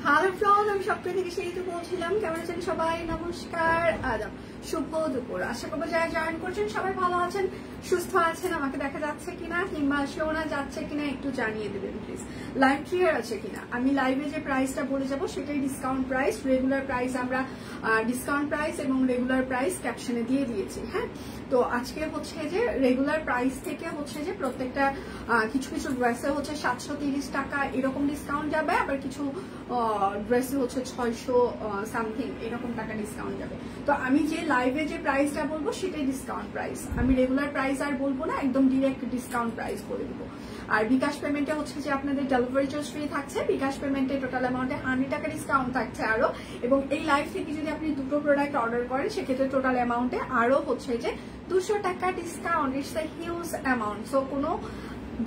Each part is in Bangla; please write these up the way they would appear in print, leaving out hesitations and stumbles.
হ্যালো ফ্রেন্ডস, আমি সবটাই থেকে সেই তো বলছিলাম। কেমন আছেন সবাই? নমস্কার, আদাব, শুভ দুপুর। আশা করবো যারা জয়েন করছেন সবাই ভালো আছেন, সুস্থ আছেন। আমাকে দেখা যাচ্ছে কিনা কিংবা শোনা যাচ্ছে কিনা একটু জানিয়ে দেবেন প্লিজ। লাইভ ক্লিয়ার আছে কিনা? আমি লাইভে যে প্রাইসটা বলে যাব সেটাই ডিসকাউন্ট প্রাইস। রেগুলার প্রাইস আমরা ডিসকাউন্ট প্রাইস এবং রেগুলার প্রাইস ক্যাপশনে দিয়ে দিয়েছি। হ্যাঁ, তো আজকে হচ্ছে যে রেগুলার প্রাইস থেকে হচ্ছে যে প্রত্যেকটা কিছু কিছু ড্রেসে হচ্ছে 730 টাকা এরকম ডিসকাউন্ট যাবে, আবার কিছু ড্রেসে হচ্ছে 600 সামথিং এরকম টাকা ডিসকাউন্ট যাবে। তো আমি যে লাইভে যে প্রাইসটা বলবো সেটাই ডিসকাউন্ট প্রাইস। আমি রেগুলার প্রাইস আর বলবো না, একদম ডিরেক্ট ডিসকাউন্ট প্রাইস বলে দিব। আর বিকাশ পেমেন্টে হচ্ছে যে আপনাদের ডেলিভারি চার্জ ফ্রি থাকছে। বিকাশ পেমেন্টে টোটাল অ্যামাউন্টে 100 টাকা ডিসকাউন্ট থাকছে আরো। এবং এই লাইভ থেকে যদি আপনি দুটো প্রোডাক্ট অর্ডার করেন সেক্ষেত্রে টোটাল অ্যামাউন্টে আরো হচ্ছে যে 200 টাকা discount. It's a huge amount. So কোনো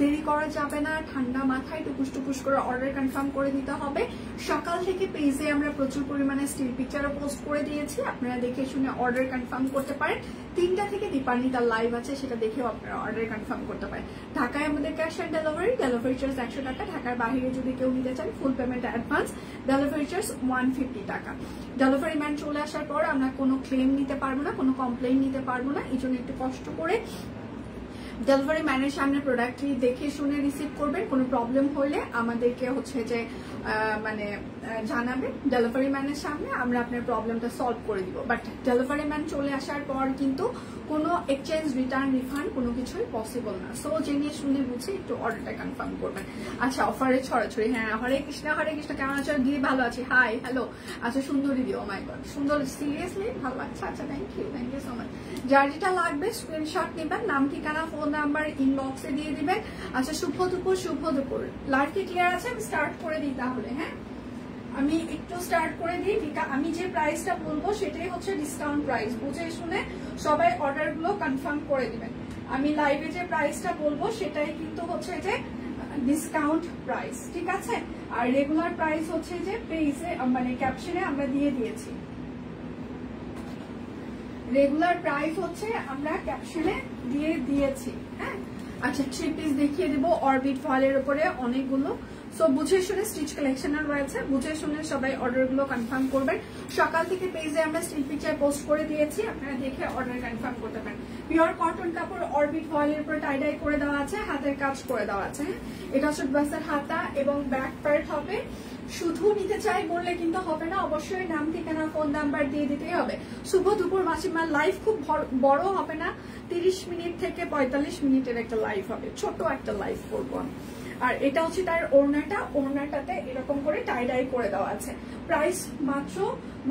দেরি করা যাবে না, ঠান্ডা মাথায় টুকুস টুকুস করে অর্ডার কনফার্ম করে দিতে হবে। সকাল থেকে পেজে আমরা প্রচুর পরিমাণে স্টিল পিকচারও পোস্ট করে দিয়েছি, আপনারা দেখে শুনে অর্ডার কনফার্ম করতে পারেন। 3টা থেকে দীপান্বিতার লাইভ আছে, সেটা দেখেও আপনারা অর্ডার কনফার্ম করতে পারেন। ঢাকায় আমাদের cash on delivery, delivery charge 100 টাকা। ঢাকার বাইরে যদি কেউ নিতে চান full payment advance, delivery charge 150 টাকা। ডেলিভারি ম্যান চলে আসার পর আমরা কোনো ক্লেম নিতে পারবো না, কোনো কমপ্লেন নিতে পারবো না। এই জন্য একটু কষ্ট করে ডেলিভারি ম্যানের সামনে প্রোডাক্টটি দেখে শুনে রিসিভ করবেন। কোনো প্রবলেম হলে আমাদেরকে হচ্ছে যে জানাবেন ডেলিভারি ম্যানের সামনে, আমরা আপনার প্রবলেমটা সলভ করে দিব। বাট ডেলিভারি ম্যান চলে আসার পর কিন্তু কোনো এক্সচেঞ্জ, রিটার্ন, রিফান্ড কোনো কিছুই পসিবল না। সো জেনে শুনে বুঝে একটু অর্ডারটা কনফার্ম করবেন। আচ্ছা, অফারে ছড়াছড়ি। হ্যাঁ, হরে কৃষ্ণ, হরে কৃষ্ণ। কেমন আছো দিদি? ভালো আছি। Hi, hello. আচ্ছা, সুন্দর দিদি। ও মাই গড, সুন্দর, সিরিয়াসলি ভালো লাগছে। আচ্ছা, থ্যাংক ইউ সো মাচ। যার যেটা লাগবে স্ক্রিনশট নেবেন, নাম ঠিকানা ফোন নাম্বার ইনবক্সে দিয়ে দিবেন। আচ্ছা, শুভ দুপুর, শুভ দুপুর। লাইভ কি ক্লিয়ার আছে? আমি স্টার্ট করে দিই তাহলে। হ্যাঁ, আমি একটু স্টার্ট করে দিই। আমি যে প্রাইসটা বলবো সেটাই হচ্ছে ডিসকাউন্ট প্রাইস। বুঝে শুনে সবাই অর্ডার গুলো কনফার্ম করে দিবেন। আমি লাইভে যে প্রাইসটা বলবো সেটাই কিন্তু হচ্ছে যে ডিসকাউন্ট প্রাইস, ঠিক আছে? আর রেগুলার প্রাইস হচ্ছে যে পেজে মানে ক্যাপশনে আমরা দিয়ে দিয়েছি। রেগুলার প্রাইস হচ্ছে আমরা ক্যাপশনে দিয়ে দিয়েছি। হ্যাঁ, আচ্ছা, 3 পিস দেখিয়ে দেবো অরবিট ফয়েলের উপরে অনেকগুলো। সো বুঝে শুনে স্টিচ কালেকশনের রয়েছে, বুঝে শুনে সবাই অর্ডারগুলো কনফার্ম করবেন। সকাল থেকে পেজে আমরা স্টিল পিকচার পোস্ট করে দিয়েছি, আপনারা দেখে অর্ডার কনফার্ম করতে পারেন। পিওর কটন কাপড় অরবিট ফয়েলের উপরে টাইডাই করে দেওয়া আছে, হাতের কাজ করে দেওয়া আছে। হ্যাঁ, এটা হচ্ছে ড্রেসের হাতা এবং ব্যাক পার্ট হবে। শুধু নিতে চাই বললে কিন্তু হবে না, অবশ্যই নাম ঠিকানা ফোন নাম্বার দিয়ে দিতেই হবে। শুভ দুপুর মাসিমা। লাইভ খুব বড় হবে না, 30 মিনিট থেকে 45 মিনিটের একটা লাইভ হবে, ছোট একটা লাইভ করবো। আর এটা হচ্ছে তার ওড়নাটা, ওড়নাটাতে এরকম করে টাই করে দেওয়া আছে। প্রাইস মাত্র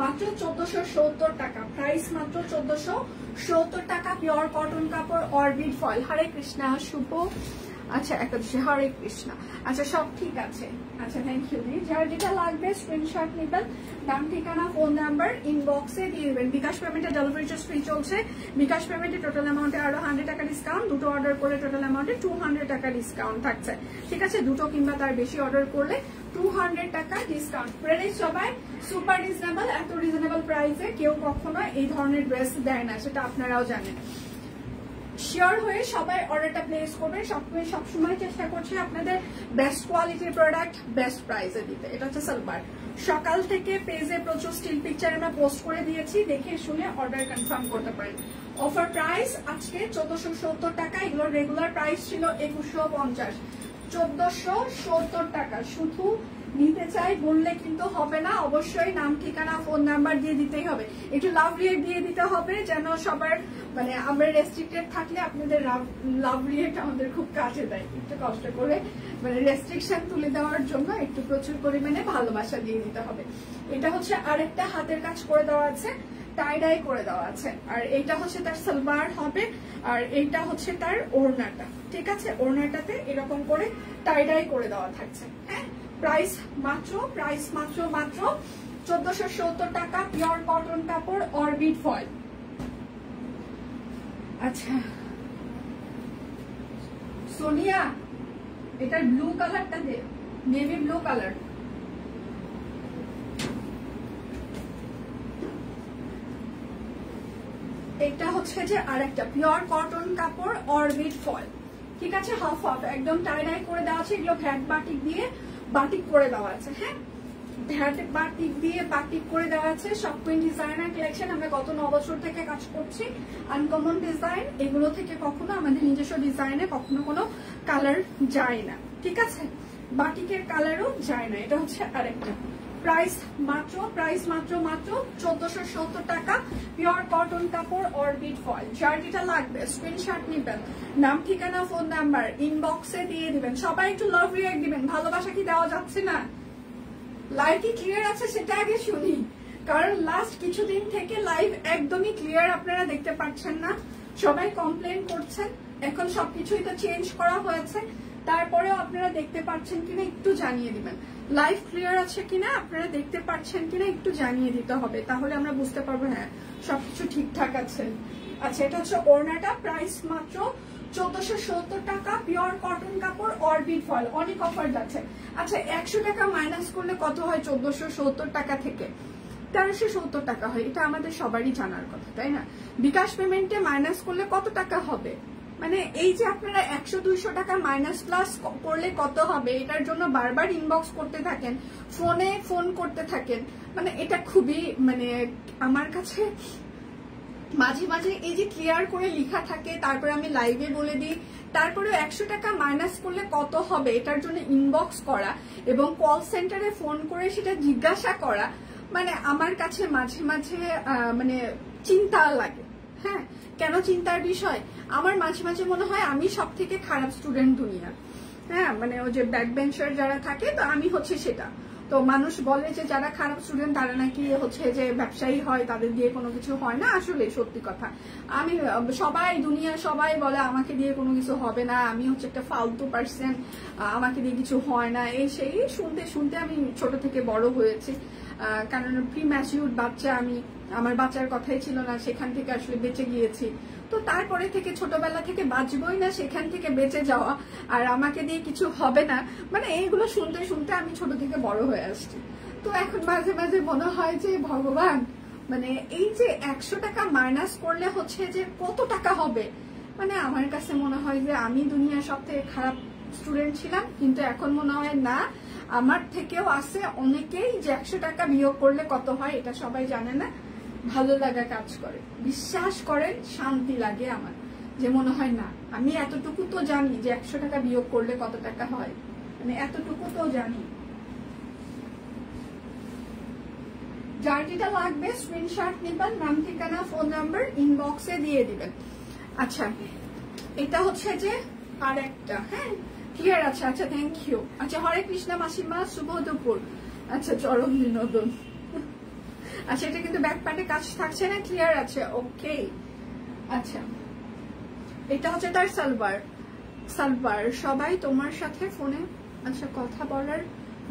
1470 টাকা। প্রাইস মাত্র 1470 টাকা। পিওর কটন কাপড় অরবিট ফয়েল। হরে কৃষ্ণা, শুভ আচ্ছা একাদশী, হরে কৃষ্ণ। আচ্ছা, সব ঠিক আছে। আচ্ছা, থ্যাংক ইউ। যার যেটা লাগবে স্ক্রিনশট নেবেন, নাম ঠিকানা ফোন নাম্বার ইনবক্সে দিয়ে দেবেন। বিকাশ পেমেন্টে ডেলিভারি চার্জ ফ্রি চলছে। বিকাশ পেমেন্টে টোটাল অ্যামাউন্টে আরো 100 টাকা ডিসকাউন্ট। দুটো অর্ডার করলে টোটাল অ্যামাউন্টে 200 টাকা ডিসকাউন্ট থাকছে, ঠিক আছে? দুটো কিংবা তার বেশি অর্ডার করলে 200 টাকা ডিসকাউন্ট। প্রাইস সবাই সুপার রিজনেবল। এত রিজনেবল প্রাইসে কেউ কখনো এই ধরনের ড্রেস দেয় না, সেটা আপনারাও জানেন। শিওর হয়ে সবাই অর্ডারটা প্লেস করবেন। সবসময় চেষ্টা করছি আপনাদের বেস্ট কোয়ালিটির প্রোডাক্ট বেস্ট প্রাইসে দিতে। এটা হচ্ছে সালবার। সকাল থেকে পেজে প্রচুর স্টিল পিকচার আমরা পোস্ট করে দিয়েছি, দেখে শুনে অর্ডার কনফার্ম করতে পারেন। অফার প্রাইস আজকে 1470 টাকা। এগুলো রেগুলার প্রাইস ছিল 2150। 1470 টাকা। শুধু নিতে চাই বললে কিন্তু হবে না, অবশ্যই নাম ঠিকানা ফোন নাম্বার দিয়ে দিতেই হবে। একটু লাভ রিয়েক্ট দিয়ে দিতে হবে, যেন সবার মানে আমরা রেস্ট্রিক্টেড থাকলে আপনাদের লাভ রিয়েক্ট আমাদের খুব কাজে দেয়। একটু কষ্ট করে মানে রেস্ট্রিকশন তুলে দেওয়ার জন্য একটু প্রচুর পরিমাণে ভালোবাসা দিয়ে দিতে হবে। এটা হচ্ছে আরেকটা হাতের কাজ করে দেওয়া আছে, টাই করে দেওয়া আছে। আর এইটা হচ্ছে তার সালবার হবে, আর এইটা হচ্ছে তার ওড়নাটা, ঠিক আছে? ওড়নাটাতে এরকম করে টাই করে দেওয়া থাকছে। হ্যাঁ, প্রাইস মাত্র 1470 টাকা। পিওর কটন কাপড় অরবিট ফয়েল। আচ্ছা সোনিয়া, এটার ব্লু কালারটা দে, নেভি ব্লু কালার। এটা হচ্ছে যে আরেকটা পিওর কটন কাপড় অরবিট ফয়েল, ঠিক আছে? হাফ হাফ একদম টাই করে দেওয়া আছে। এগুলো ভ্যাট বাটিক দিয়ে বাটিক করে দেওয়া আছে। হ্যাঁ, বাটিক দিয়ে বাটিক করে দেওয়া আছে। সব কুইন ডিজাইনার কালেকশন, আমরা গত 9 বছর থেকে কাজ করছি। আনকমন ডিজাইন, এগুলো থেকে কখনো আমাদের নিজস্ব ডিজাইনে কখনো কোনো কালার যায় না, ঠিক আছে? বাটিকের কালারও যায় না। এটা হচ্ছে আরেকটা প্রাইস মাত্র 1470 টাকা, পিওর কটন কাপড় অরবিট ফয়েল। যার যেটা লাগবে স্ক্রিনশট নিবেন, নাম ঠিকানা ফোন নাম্বার ইনবক্সে দিয়ে দিবেন। সবাই একটু লাভ রিঅ্যাক্ট দিবেন। ভালোবাসা কি দেওয়া যাচ্ছে না? লাইভ কি ক্লিয়ার আছে সেটা আগে শুনি, কারণ লাস্ট কিছুদিন থেকে লাইভ একদমই ক্লিয়ার আপনারা দেখতে পাচ্ছেন না। সবাই কমপ্লেন করছেন। এখন সবকিছুই তো চেঞ্জ করা হয়েছে, তারপরেও আপনারা দেখতে পাচ্ছেন কিনা একটু জানিয়ে দিবেন। লাইভ ক্লিয়ার আছে কিনা, আপনারা দেখতে পাচ্ছেন কিনা একটু জানিয়ে দিতে হবে, তাহলে আমরা বুঝতে পারবো হ্যাঁ সবকিছু ঠিকঠাক আছে। আচ্ছা, এটা হচ্ছে ওড়নাটা, প্রাইস মাত্র 1470 টাকা, পিওর কটন কাপড় অরবিট ফয়েল। অনেক অফার যাচ্ছে। আচ্ছা, 100 টাকা মাইনাস করলে কত হয় 1470 টাকা থেকে? 1370 টাকা হয়। এটা আমাদের সবারই জানার কথা, তাই না? বিকাশ পেমেন্টে মাইনাস করলে কত টাকা হবে? মানে এই যে আপনারা 100-200 টাকা মাইনাস প্লাস করলে কত হবে, এটার জন্য বারবার ইনবক্স করতে থাকেন, ফোনে ফোন করতে থাকেন। মানে এটা খুবই মানে আমার কাছে মাঝে মাঝে এই যে ক্লিয়ার করে লেখা থাকে, তারপরে আমি লাইভে বলে দিই, তারপরে 100 টাকা মাইনাস করলে কত হবে এটার জন্য ইনবক্স করা এবং কল সেন্টারে ফোন করে সেটা জিজ্ঞাসা করা, মানে আমার কাছে মাঝে মাঝে মানে চিন্তা লাগে। হ্যাঁ, কেন চিন্তার বিষয়? আমার মাঝে মাঝে মনে হয় আমি সব থেকে খারাপ স্টুডেন্ট দুনিয়া। হ্যাঁ, মানে ওই যে ব্যাক বেঞ্চার যারা থাকে, তো আমি হচ্ছে সেটা। তো মানুষ বলে যে যারা খারাপ স্টুডেন্ট তারা নাকি হচ্ছে যে ব্যবসায়ী হয়, তাদের দিয়ে কোনো কিছু হয় না। আসলে সত্যি কথা, আমি দুনিয়া সবাই বলে আমাকে দিয়ে কোনো কিছু হবে না, আমি হচ্ছে একটা ফালতু পার্সন, আমাকে দিয়ে কিছু হয় না, এই সেই শুনতে শুনতে আমি ছোট থেকে বড় হয়েছি। কারণ প্রি ম্যাচিউর বাচ্চা আমি, আমার বাচ্চার কথাই ছিল না, সেখান থেকে আসলে বেঁচে গিয়েছি। তো তারপরে থেকে ছোটবেলা থেকে বাঁচবই না, সেখান থেকে বেঁচে যাওয়া, আর আমাকে দিয়ে কিছু হবে না, মানে এইগুলো শুনতে শুনতে আমি ছোট থেকে বড় হয়ে আসছি। তো এখন মাঝে মাঝে মনে হয় যে ভগবান, মানে এই যে 100 টাকা মাইনাস করলে হচ্ছে যে কত টাকা হবে, মানে আমার কাছে মনে হয় যে আমি দুনিয়ার সব থেকে খারাপ স্টুডেন্ট ছিলাম। কিন্তু এখন মনে হয় না, আমার থেকেও আছে অনেকেই যে 100 টাকা বিয়োগ করলে কত হয় এটা সবাই জানে না। ভালো লাগা কাজ করে, বিশ্বাস করেন, শান্তি লাগে আমার, যে মনে হয় না আমি এতটুকু তো জানি যে 100 টাকা বিয়োগ করলে কত টাকা হয়, মানে এতটুকু তো জানি। যার যেটা লাগবে স্ক্রিনশট নিবেন, নাম ঠিকানা ফোন নাম্বার ইনবক্সে দিয়ে দিবেন। আচ্ছা, এটা হচ্ছে যে আর একটা, হ্যাঁ ক্লিয়ার আছে। আচ্ছা, থ্যাংক ইউ। আচ্ছা, হরে কৃষ্ণ মাসিমা, শুভ দুপুর। আচ্ছা, চরম বিনোদন। আচ্ছা, এটা কিন্তু ব্যাক প্যান্টে কাজ থাকছে না, ক্লিয়ার আছে, ওকে। আচ্ছা, এটা হচ্ছে তার সালবার। সবাই তোমার সাথে ফোনে আচ্ছা কথা বলার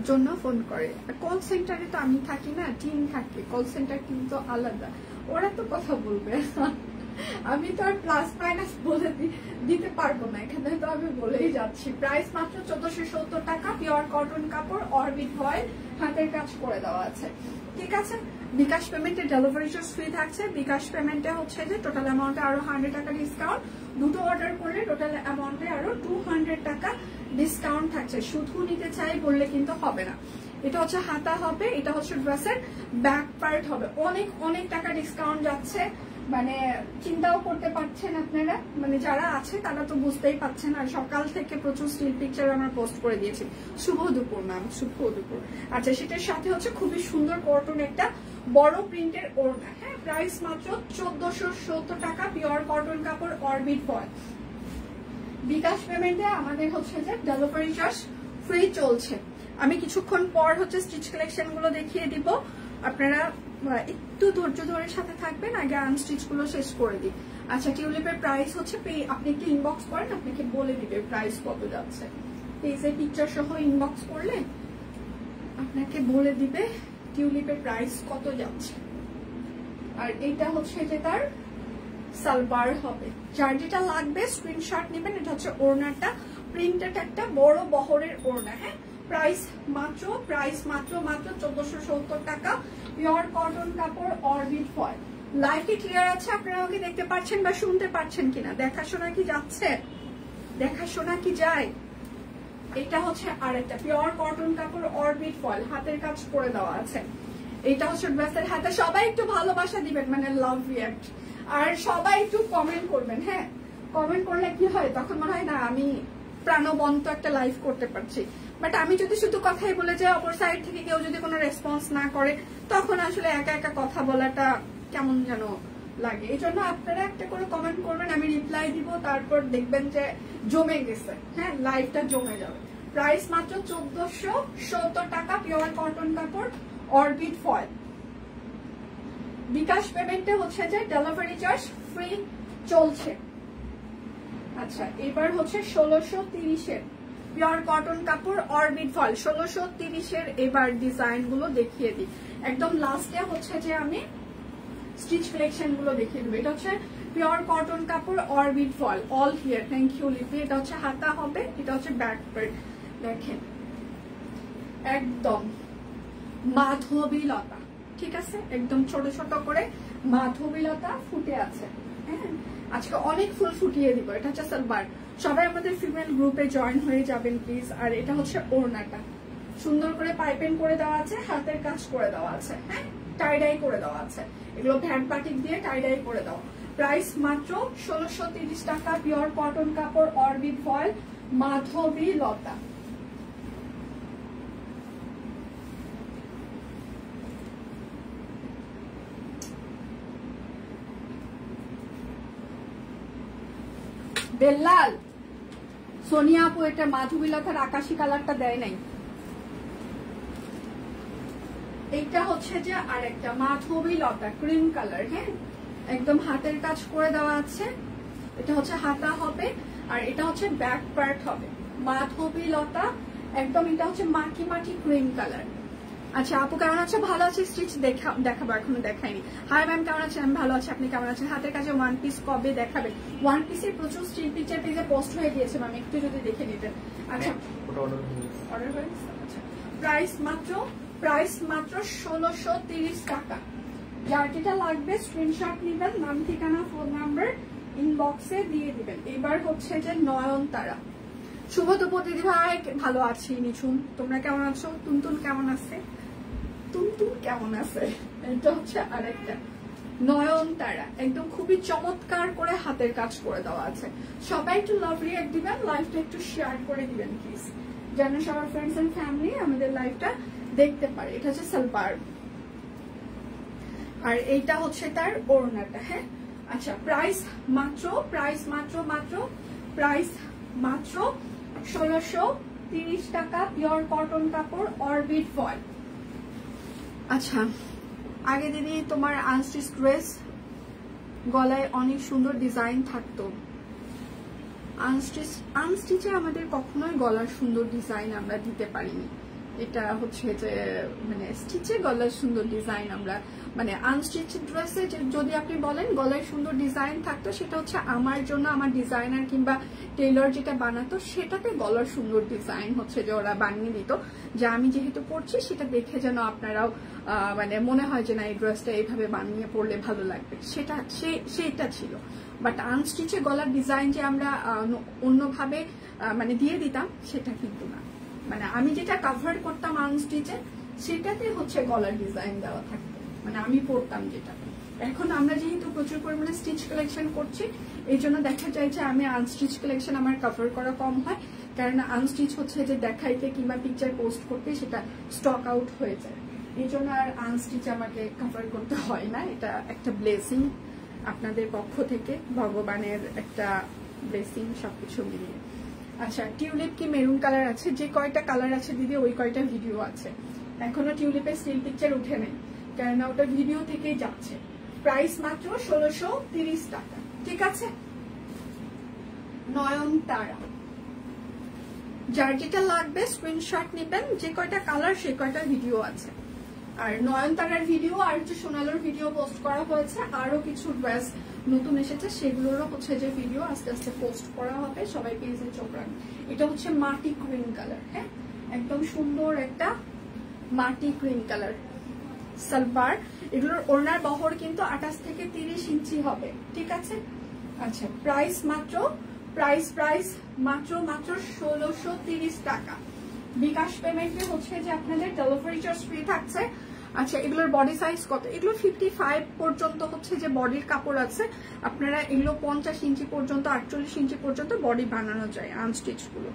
জন্য ফোন করে। কল সেন্টারে তো আমি থাকি না, টিম থাকে। কল সেন্টার কিন্তু আলাদা, ওরা তো কথা বলবে, আমি তো আর প্লাস মাইনাস বলে দিতে পারবো না, এখানে তো আমি বলেই যাচ্ছি। প্রাইস মাত্র 1470 টাকা, পিওর কটন কাপড় অরবিট ফয়েল, হাতের কাজ করে দেওয়া আছে, ঠিক আছে? বিকাশ পেমেন্টে ডেলিভারি চার্জ ফ্রি থাকছে। বিকাশ পেমেন্টে হচ্ছে যে টোটাল অ্যামাউন্টে আরো 100 টাকা ডিসকাউন্ট, দুটো অর্ডার করলে টোটাল অ্যামাউন্টে আরো 200 টাকা ডিসকাউন্ট থাকছে। শুধু নিতে চাই বললে কিন্তু হবে না। এটা হচ্ছে হাতা হবে, এটা হচ্ছে ড্রেসের ব্যাক পার্ট হবে। অনেক অনেক টাকা ডিসকাউন্ট যাচ্ছে, মানে চিন্তাও করতে পারছেন আপনারা, মানে যারা আছে তারা তো বুঝতেই পারছেন। আর সকাল থেকে প্রচুর স্টিল পিকচার আমরা পোস্ট করে দিয়েছি। শুভ দুপুর ম্যাম, শুভ দুপুর। আচ্ছা, সেটার সাথে হচ্ছে খুবই সুন্দর কটন একটা বড় প্রিন্টের ওড়না। হ্যাঁ, প্রাইস মাত্র 1470 টাকা, পিওর কটন কাপড় অরবিট ফয়েল। বিকাশ পেমেন্টে আমাদের হচ্ছে যে ডেলিভারি চার্জ ফ্রি চলছে। আমি কিছুক্ষণ পর হচ্ছে স্টিচ কালেকশন গুলো দেখিয়ে দিব, আপনারা একটু ধৈর্য ধরে সাথে থাকবেন, আগে আনস্টিচ গুলো শেষ করে দিই। আচ্ছা, টিউলিপের প্রাইস হচ্ছে, আপনি একটু ইনবক্স করেন, আপনাকে বলে দিবে প্রাইস কত যাচ্ছে। পেজের পিকচার সহ ইনবক্স করলে আপনাকে বলে দিবে টিউলিপের প্রাইস কত যাচ্ছে। আর এটা হচ্ছে যে তার সালবার হবে। যার যেটা লাগবে স্ক্রিনশট নেবেন। এটা হচ্ছে ওড়নাটা, প্রিন্টেড একটা বড় বহরের ওড়না। হ্যাঁ, প্রাইস মাত্র 1470 টাকা, পিওর কটন কাপড় অরবিট ফয়েল। লাইভটি ক্লিয়ার আছে? আপনারা কি দেখতে পাচ্ছেন বা শুনতে পাচ্ছেন কিনা? দেখাশোনা কি যাচ্ছে? দেখাশোনা কি যায়? এটা হচ্ছে আরেকটা পিওর কটন কাপড় অরবিট ফয়েল, হাতের কাজ করে দেওয়া আছে। এটা হচ্ছে ড্রেসের হাতে। সবাই একটু ভালোবাসা দিবেন, মানে লাভ রিয়াক্ট, আর সবাই একটু কমেন্ট করবেন। হ্যাঁ, কমেন্ট করলে কি হয়, তখন মনে হয় না আমি প্রাণবন্ত একটা লাইভ করতে পারছি। বাট আমি যদি শুধু কথাই বলে যাই, অপর সাইড থেকে কেউ যদি কোনো রেসপন্স না করে, তখন আসলে একা একা কথা বলাটা কেমন যেন লাগে। এই জন্য আপনারা একটা করে কমেন্ট করবেন, আমি রিপ্লাই দিব, তারপর দেখবেন যে জমে গেছে। হ্যাঁ, লাইভটা জমে যাবে। প্রাইস মাত্র 1470 টাকা, পিওর কটন কাপড় অরবিট ফয়েল। বিকাশ পেমেন্টে হচ্ছে যে ডেলিভারি চার্জ ফ্রি চলছে। আচ্ছা, এবার হচ্ছে 1630-এর পিওর কটন কাপড় অরবিট ফয়েল, 1630-এর এবার ডিজাইন গুলো দেখিয়ে দিই। একদম লাস্টে হচ্ছে যে আমি স্টিচ কালেকশন গুলো দেখিয়ে দেবো। এটা হচ্ছে পিওর কটন কাপড় orbit foil, all here. Thank you Lipi. এটা হচ্ছে হাতা হবে, এটা হচ্ছে ব্যাক পার্ট। দেখেন একদম মাধবীলতা, ঠিক আছে, একদম ছোট ছোট করে মাধবীলতা ফুটে আছে। হ্যাঁ, আজকে অনেক ফুল ফুটিয়ে দিব। এটা হচ্ছে সালবার। সবাই আমাদের ফিমেল গ্রুপে জয়েন হয়ে যাবেন প্লিজ। আর এটা হচ্ছে ওড়নাটা, সুন্দর করে পাইপিং করে দেওয়া আছে, হাতের কাজ করে দেওয়া আছে। হ্যাঁ, টাইডাই করে দেওয়া আছে, এগুলো ভ্যান বাটিক দিয়ে টাইডাই করে দেওয়া। প্রাইস মাত্র 1630 টাকা, পিওর কটন কাপড় অরবিট ফয়েল, মাধবীলতা। বেল্লাল, সোনিয়া আপু এটা মাধবীলতার আকাশি কালারটা দেয় নাই। এইটা হচ্ছে যে আরেকটা মাধবীলতা ক্রিম কালার। হ্যাঁ, একদম হাতের কাজ করে দেওয়া আছে। এটা হচ্ছে হাতা হবে, আর এটা হচ্ছে ব্যাক পার্ট হবে। মাধবীলতা একদম, এটা হচ্ছে মাটি মাটি ক্রিম কালার। আচ্ছা আপু কেমন আছে? ভালো আছে, স্টিচ দেখাবো, এখনো দেখাইনি। হাই ম্যাম কেমন আছেন? আমি ভালো আছি, আপনি কেমন আছেন? হাতের কাছে ওয়ান পিস কবে দেখাবেন? ওয়ান পিসের প্রচুর স্টিল পিকচার পেজে পোস্ট হয়ে গিয়েছে, ম্যাম একটু যদি দেখে নিতেন। আচ্ছা, অর্ডার হয়ে গেছে। আচ্ছা, প্রাইস মাত্র 1630 টাকা। যার যেটা লাগবে স্ক্রিনশট নিবেন, নাম ঠিকানা ফোন নাম্বার ইনবক্সে দিয়ে দিবেন। এবার হচ্ছে যে নয়নতারা। শুভ দুপুর দিদি ভাই, ভালো আছি নিঝুম, তোমরা কেমন আছো? তুনতুন কেমন আছে? তুনতুন কেমন আছে? এটা হচ্ছে আরেকটা নয়নতারা, একদম খুবই চমৎকার করে হাতের কাজ করে দেওয়া আছে। সবাই একটু লাভ রিঅ্যাক্ট দিবেন, লাইভটা একটু শেয়ার করে দিবেন প্লিজ, যেন সবার ফ্রেন্ডস এন্ড ফ্যামিলি আমাদের লাইভটা দেখতে পারে। এটা হচ্ছে সালবার, আর এইটা হচ্ছে তার ওড়নাটা। হ্যাঁ, আচ্ছা, প্রাইস মাত্র 1630 টাকা, পিওর কটন কাপড় অরবিট ফয়েল। আচ্ছা, আগে দিদি তোমার আনস্টিচ ড্রেস গলায় অনেক সুন্দর ডিজাইন থাকতো। আনস্টিচে আমাদের কখনোই গলার সুন্দর ডিজাইন আমরা দিতে পারিনি। এটা হচ্ছে যে মানে স্টিচে গলার সুন্দর ডিজাইন আমরা, মানে আনস্টিচ ড্রেসে যদি আপনি বলেন গলায় সুন্দর ডিজাইন থাকতো, সেটা হচ্ছে আমার জন্য আমার ডিজাইনার কিংবা টেইলর যেটা বানাতো সেটাতে গলার সুন্দর ডিজাইন হচ্ছে যে ওরা বানিয়ে দিত, যে আমি যেহেতু পরছি সেটা দেখে যেন আপনারাও মানে মনে হয় যে না এই ড্রেসটা এইভাবে বানিয়ে পরলে ভালো লাগবে, সেটা ছিল। বাট আনস্টিচে গলার ডিজাইন যে আমরা অন্যভাবে মানে দিয়ে দিতাম সেটা কিন্তু না। মানে আমি যেটা কভার করতাম আনস্টিচে সেটাতে হচ্ছে গলার ডিজাইন দেওয়া থাকতো, মানে আমি পরতাম যেটা। এখন আমরা যেহেতু প্রচুর পরিমাণে স্টিচ কালেকশন করছি, এই জন্য দেখা যায় যে আমি আনস্টিচ কালেকশন আমার কভার করা কম হয়, কারণ আনস্টিচ হচ্ছে যে দেখাইতে কিংবা পিকচার পোস্ট করতে সেটা স্টক আউট হয়ে যায়, এই জন্য আর আনস্টিচ আমাকে কভার করতে হয় না। এটা একটা ব্লেসিং আপনাদের পক্ষ থেকে, ভগবানের একটা ব্লেসিং সবকিছু মিলিয়ে। আচ্ছা, টিউলিপ কি মেরুন কালার আছে? যে কয়টা কালার আছে দিদি ওই কয়টা ভিডিও আছে, এখনো টিউলিপের স্টিল পিকচার উঠে নেই, কেননা ওটা ভিডিও থেকেই যাচ্ছে। প্রাইস মাত্র 1630 টাকা, ঠিক আছে। নয়নতারা, যার যেটা লাগবে স্ক্রিনশট নেবেন, যে কয়টা কালার সে কয়টা ভিডিও আছে। আর নয়নতারার ভিডিও আর হচ্ছে সোনালোর ভিডিও পোস্ট করা হয়েছে, আরো কিছু ড্রেস নতুন এসেছে সেগুলোরও হচ্ছে যে ভিডিও আস্তে আস্তে পোস্ট করা হবে, সবাই পেজে চোখ রাখবেন। এটা হচ্ছে মাটি ক্রিম কালার। হ্যাঁ, একদম সুন্দর একটা মাটি ক্রিম কালার সালবার। এগুলোর ওড়নার বহর কিন্তু 28 থেকে 30 ইঞ্চি হবে, ঠিক আছে। আচ্ছা, প্রাইস মাত্র প্রাইস মাত্র 1630 টাকা। বিকাশ পেমেন্টে হচ্ছে যে আপনাদের ডেলিভারি চার্জ ফ্রি থাকছে। আচ্ছা, এগুলোর বডি সাইজ কত? এগুলো 55 পর্যন্ত হচ্ছে যে বডির কাপড় আছে। আপনারা এগুলো 50 ইঞ্চি পর্যন্ত 48 ইঞ্চি পর্যন্ত বডি বানানো যায় আনস্টিচ গুলো।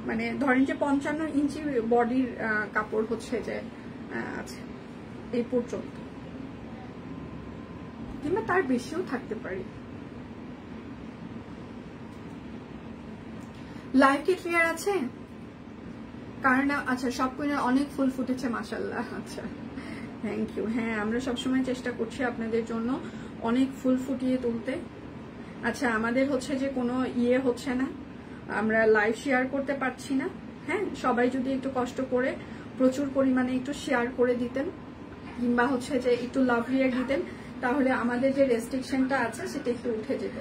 মানে ধরেন যে 55 ইঞ্চি বডির কাপড় হচ্ছে যে আছে এই পর্যন্ত, কিংবা তার বেশিও থাকতে পারে। লাইভ কি ক্লিয়ার আছে? কারণ আচ্ছা, সব কুইনের অনেক ফুল ফুটেছে মাশাআল্লাহ। আচ্ছা, থ্যাংক ইউ। হ্যাঁ, আমরা সবসময় চেষ্টা করছি আপনাদের জন্য অনেক ফুল ফুটিয়ে তুলতে। আচ্ছা, আমাদের হচ্ছে যে কোনো হচ্ছে না, আমরা লাইভ শেয়ার করতে পারছি না। হ্যাঁ, সবাই যদি একটু কষ্ট করে প্রচুর পরিমাণে একটু শেয়ার করে দিতেন, কিংবা হচ্ছে যে একটু লাভ রিয়াক্ট দিতেন, তাহলে আমাদের যে রেস্ট্রিকশনটা আছে সেটা একটু উঠে যেত।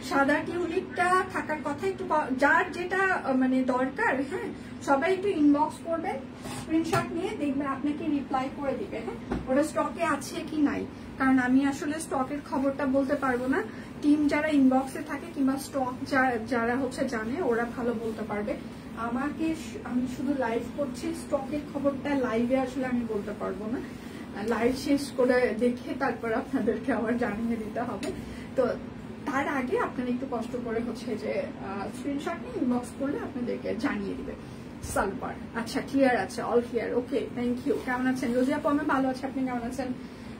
সাদা টিউলিপটা থাকার কথা, একটু যার যেটা মানে দরকার, হ্যাঁ সবাই একটু ইনবক্স করবেন, স্ক্রিনশট নিয়ে দেখবেন, আপনাকে রিপ্লাই করে দিবে। হ্যাঁ, ওটা স্টকে আছে কি নাই, কারণ আমি আসলে স্টকের খবরটা বলতে পারবো না। টিম যারা ইনবক্সে থাকে কিংবা স্টক যারা হচ্ছে জানে, ওরা ভালো বলতে পারবে। আমি শুধু লাইভ করছি, স্টকের খবরটা লাইভে আসলে আমি বলতে পারবো না। লাইভ শেষ করে দেখে তারপর আপনাদেরকে আবার জানিয়ে দিতে হবে। তো তার আগে আপনারা একটু কষ্ট করে হচ্ছে যে স্ক্রিনশট নিয়ে ইনবক্স করলে আপনাদেরকে জানিয়ে দিবে। সালবার আচ্ছা, ক্লিয়ার আছে, all clear, okay, thank you. কেমন আছেন রোজিয়া? আমি ভালো আছি, আপনি কেমন আছেন?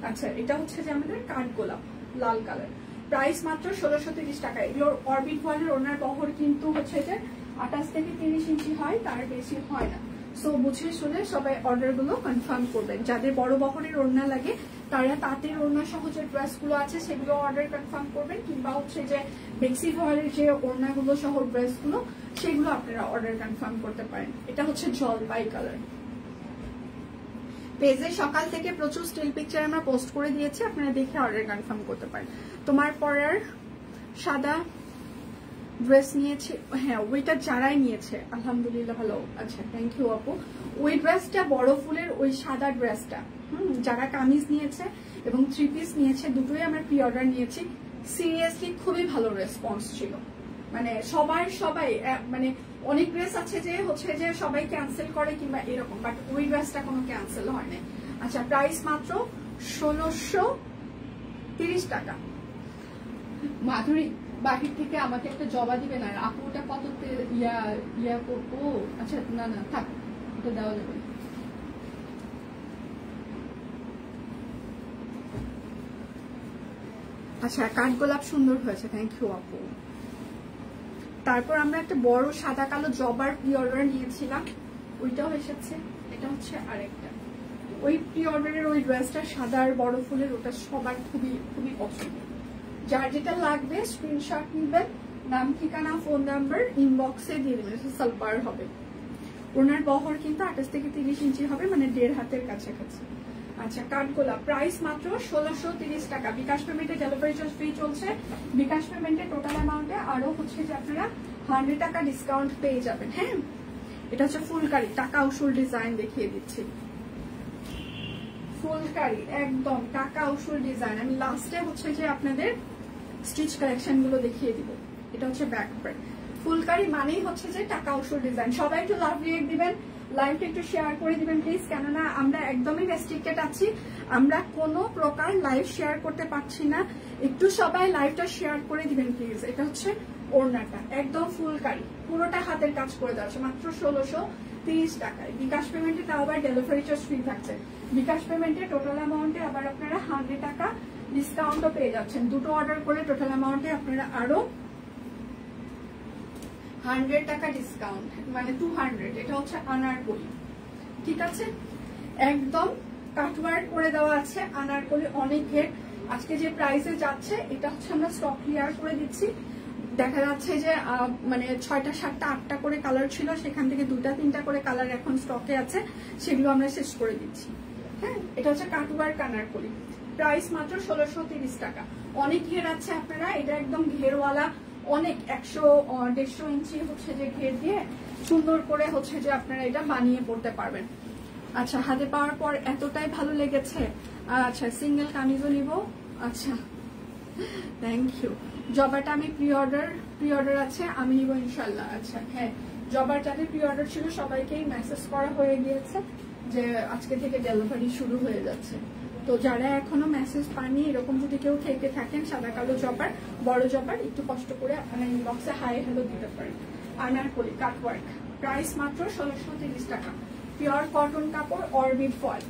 আচ্ছা, এটা হচ্ছে যে আমাদের কাঠগোলাপ লাল কালার, প্রাইস মাত্র 1630 টাকা। এগুলোর অরবিট ভয়েলের ওনার বহর কিন্তু হচ্ছে যে 28 থেকে 30 ইঞ্চি হয়, তার বেশি হয় না। সো বুঝে শুনে সবাই অর্ডার গুলো কনফার্ম করবেন। যাদের বড় বহরের ওড়না লাগে তারা তাঁতের ওড়না সহ যে ড্রেস গুলো আছে সেগুলো অর্ডার কনফার্ম করবেন, কিংবা হচ্ছে যে বেক্সি ভয়েলের যে ওড়নাগুলো সহ ড্রেস গুলো সেগুলো আপনারা অর্ডার কনফার্ম করতে পারেন। এটা হচ্ছে জলপাই কালার। পেজে সকাল থেকে প্রচুর স্টিল পিকচার আমরা পোস্ট করে দিয়েছি, আপনারা দেখে অর্ডার কনফার্ম করতে পারেন। তোমার পরার সাদা ড্রেস নিয়েছি, হ্যাঁ ওইটা যারাই নিয়েছে আলহামদুলিল্লাহ ভালো। আচ্ছা, থ্যাংক ইউ আপু। ওই ড্রেসটা বড় ফুলের ওই সাদা ড্রেসটা যারা কামিজ নিয়েছে এবং 3 পিস নিয়েছে, দুটোই আমরা প্রি অর্ডার নিয়েছি। সিরিয়াসলি খুবই ভালো রেসপন্স ছিল। মানে সবাই মানে অনেক ড্রেস আছে যে হচ্ছে যে সবাই ক্যান্সেল করে কিংবা এরকম, বাট ওই ড্রেসটা কোনো ক্যান্সেল হয় না। আচ্ছা, প্রাইস মাত্র 1630 টাকা। মাধুরী বাহির থেকে আমাকে একটা জবা দিবে না আপু, ওটা কত ইয়া করবো? আচ্ছা না থাক, ওটা দেওয়া যাবে। আচ্ছা, কাঠগোলাপ সুন্দর হয়েছে, থ্যাংক ইউ আপু। তারপর আমরা একটা বড় সাদা কালো জবার প্রি অর্ডার নিয়েছিলাম, ওইটাও এসেছে। এটা হচ্ছে আরেকটা ওই প্রি অর্ডারের ওই ড্রেসটা সাদা আর বড় ফুলের, ওটা সবার খুবই খুবই পছন্দ। যার যেটা লাগবে স্ক্রিনশট নিবেন, নাম ঠিকানা ফোন নাম্বার ইনবক্সে দিয়ে দেবেন। সালবার হবে, ওনার বহর কিন্তু 28 থেকে 30 ইঞ্চি হবে, মানে 1.5 হাতের কাছাকাছি। আচ্ছা, কাঠগোলাপ প্রাইস মাত্র 1630 টাকা। বিকাশ পেমেন্টে ডেলিভারি চার্জ ফ্রি চলছে। বিকাশ পেমেন্টে টোটাল অ্যামাউন্টে আরো হচ্ছে যে আপনারা 100 টাকা ডিসকাউন্ট পেয়ে যাবেন। হ্যাঁ, এটা হচ্ছে ফুলকারি, টাকা উসুল ডিজাইন দেখিয়ে দিচ্ছি। ফুলকারি একদম টাকা উসুল ডিজাইন। আমি লাস্টে হচ্ছে যে আপনাদের স্টিচ কালেকশন গুলো দেখিয়ে দিব। এটা হচ্ছে ব্যাক পার্ট। ফুলকারি মানেই হচ্ছে যে টাকা উসুল ডিজাইন। সবাই একটু লাভ রিয়েক্ট দিবেন, লাইভটা একটু শেয়ার করে দিবেন প্লিজ, কেননা আমরা একদমই রেস্ট্রিক্টেড আছি, আমরা কোনো প্রকার লাইভ শেয়ার করতে পারছি না। একটু সবাই লাইভটা শেয়ার করে দিবেন প্লিজ। এটা হচ্ছে ওড়নাটা একদম ফুলকারি, পুরোটা হাতের কাজ করে দেওয়া আছে, মাত্র 1630 টাকায়। বিকাশ পেমেন্টে তাও আবার ডেলিভারি চার্জ ফ্রি থাকছে। বিকাশ পেমেন্টে টোটাল অ্যামাউন্টে আবার আপনারা 100 টাকা ডিসকাউন্টও পেয়ে যাচ্ছেন। দুটো অর্ডার করে টোটাল অ্যামাউন্টে আপনারা আরো 100 টাকা ডিসকাউন্ট, মানে 200। এটা হচ্ছে আনারকলি, ঠিক আছে, একদম কাটওয়ার্ক করে দেওয়া আছে আনারকলি, অনেক ঘের। আজকে যে প্রাইসে যাচ্ছে এটা হচ্ছে আমরা স্টক ক্লিয়ার করে দিচ্ছি। দেখা যাচ্ছে যে মানে 6টা 7টা 8টা করে কালার ছিল, সেখান থেকে 2টা 3টা করে কালার এখন স্টকে আছে, সেগুলো আমরা শেষ করে দিচ্ছি। হ্যাঁ, এটা হচ্ছে কাটওয়ার্ক আনারকলি, প্রাইস মাত্র 1630 টাকা। অনেক ঘের আছে আপনারা, এটা একদম ঘেরওয়ালা, অনেক 100-150 ইঞ্চি হচ্ছে যে ঘের দিয়ে সুন্দর করে হচ্ছে যে আপনারা এটা বানিয়ে পড়তে পারবেন। আচ্ছা, হাতে পাওয়ার পর এতটাই ভালো লেগেছে। আচ্ছা, সিঙ্গেল কামিজও নিব। আচ্ছা, থ্যাংক ইউ। জবাটা আমি প্রি অর্ডার প্রি অর্ডার আছে, আমি নিব ইনশাল্লাহ। আচ্ছা হ্যাঁ, জবার যাদের প্রি অর্ডার ছিল সবাইকেই মেসেজ করা হয়ে গিয়েছে যে আজকে থেকে ডেলিভারি শুরু হয়ে যাচ্ছে। তো যারা এখনো মেসেজ পাননি, এরকম যদি কেউ থেকে থাকেন সাদা কালো জবার, বড় জবার, একটু কষ্ট করে আপনার ইনবক্সে হাই হ্যালো দিতে পারেন। আনারকলি কাটওয়ার্ক, প্রাইস মাত্র 1630 টাকা, পিওর কটন কাপড়, অরবিট ফয়েল।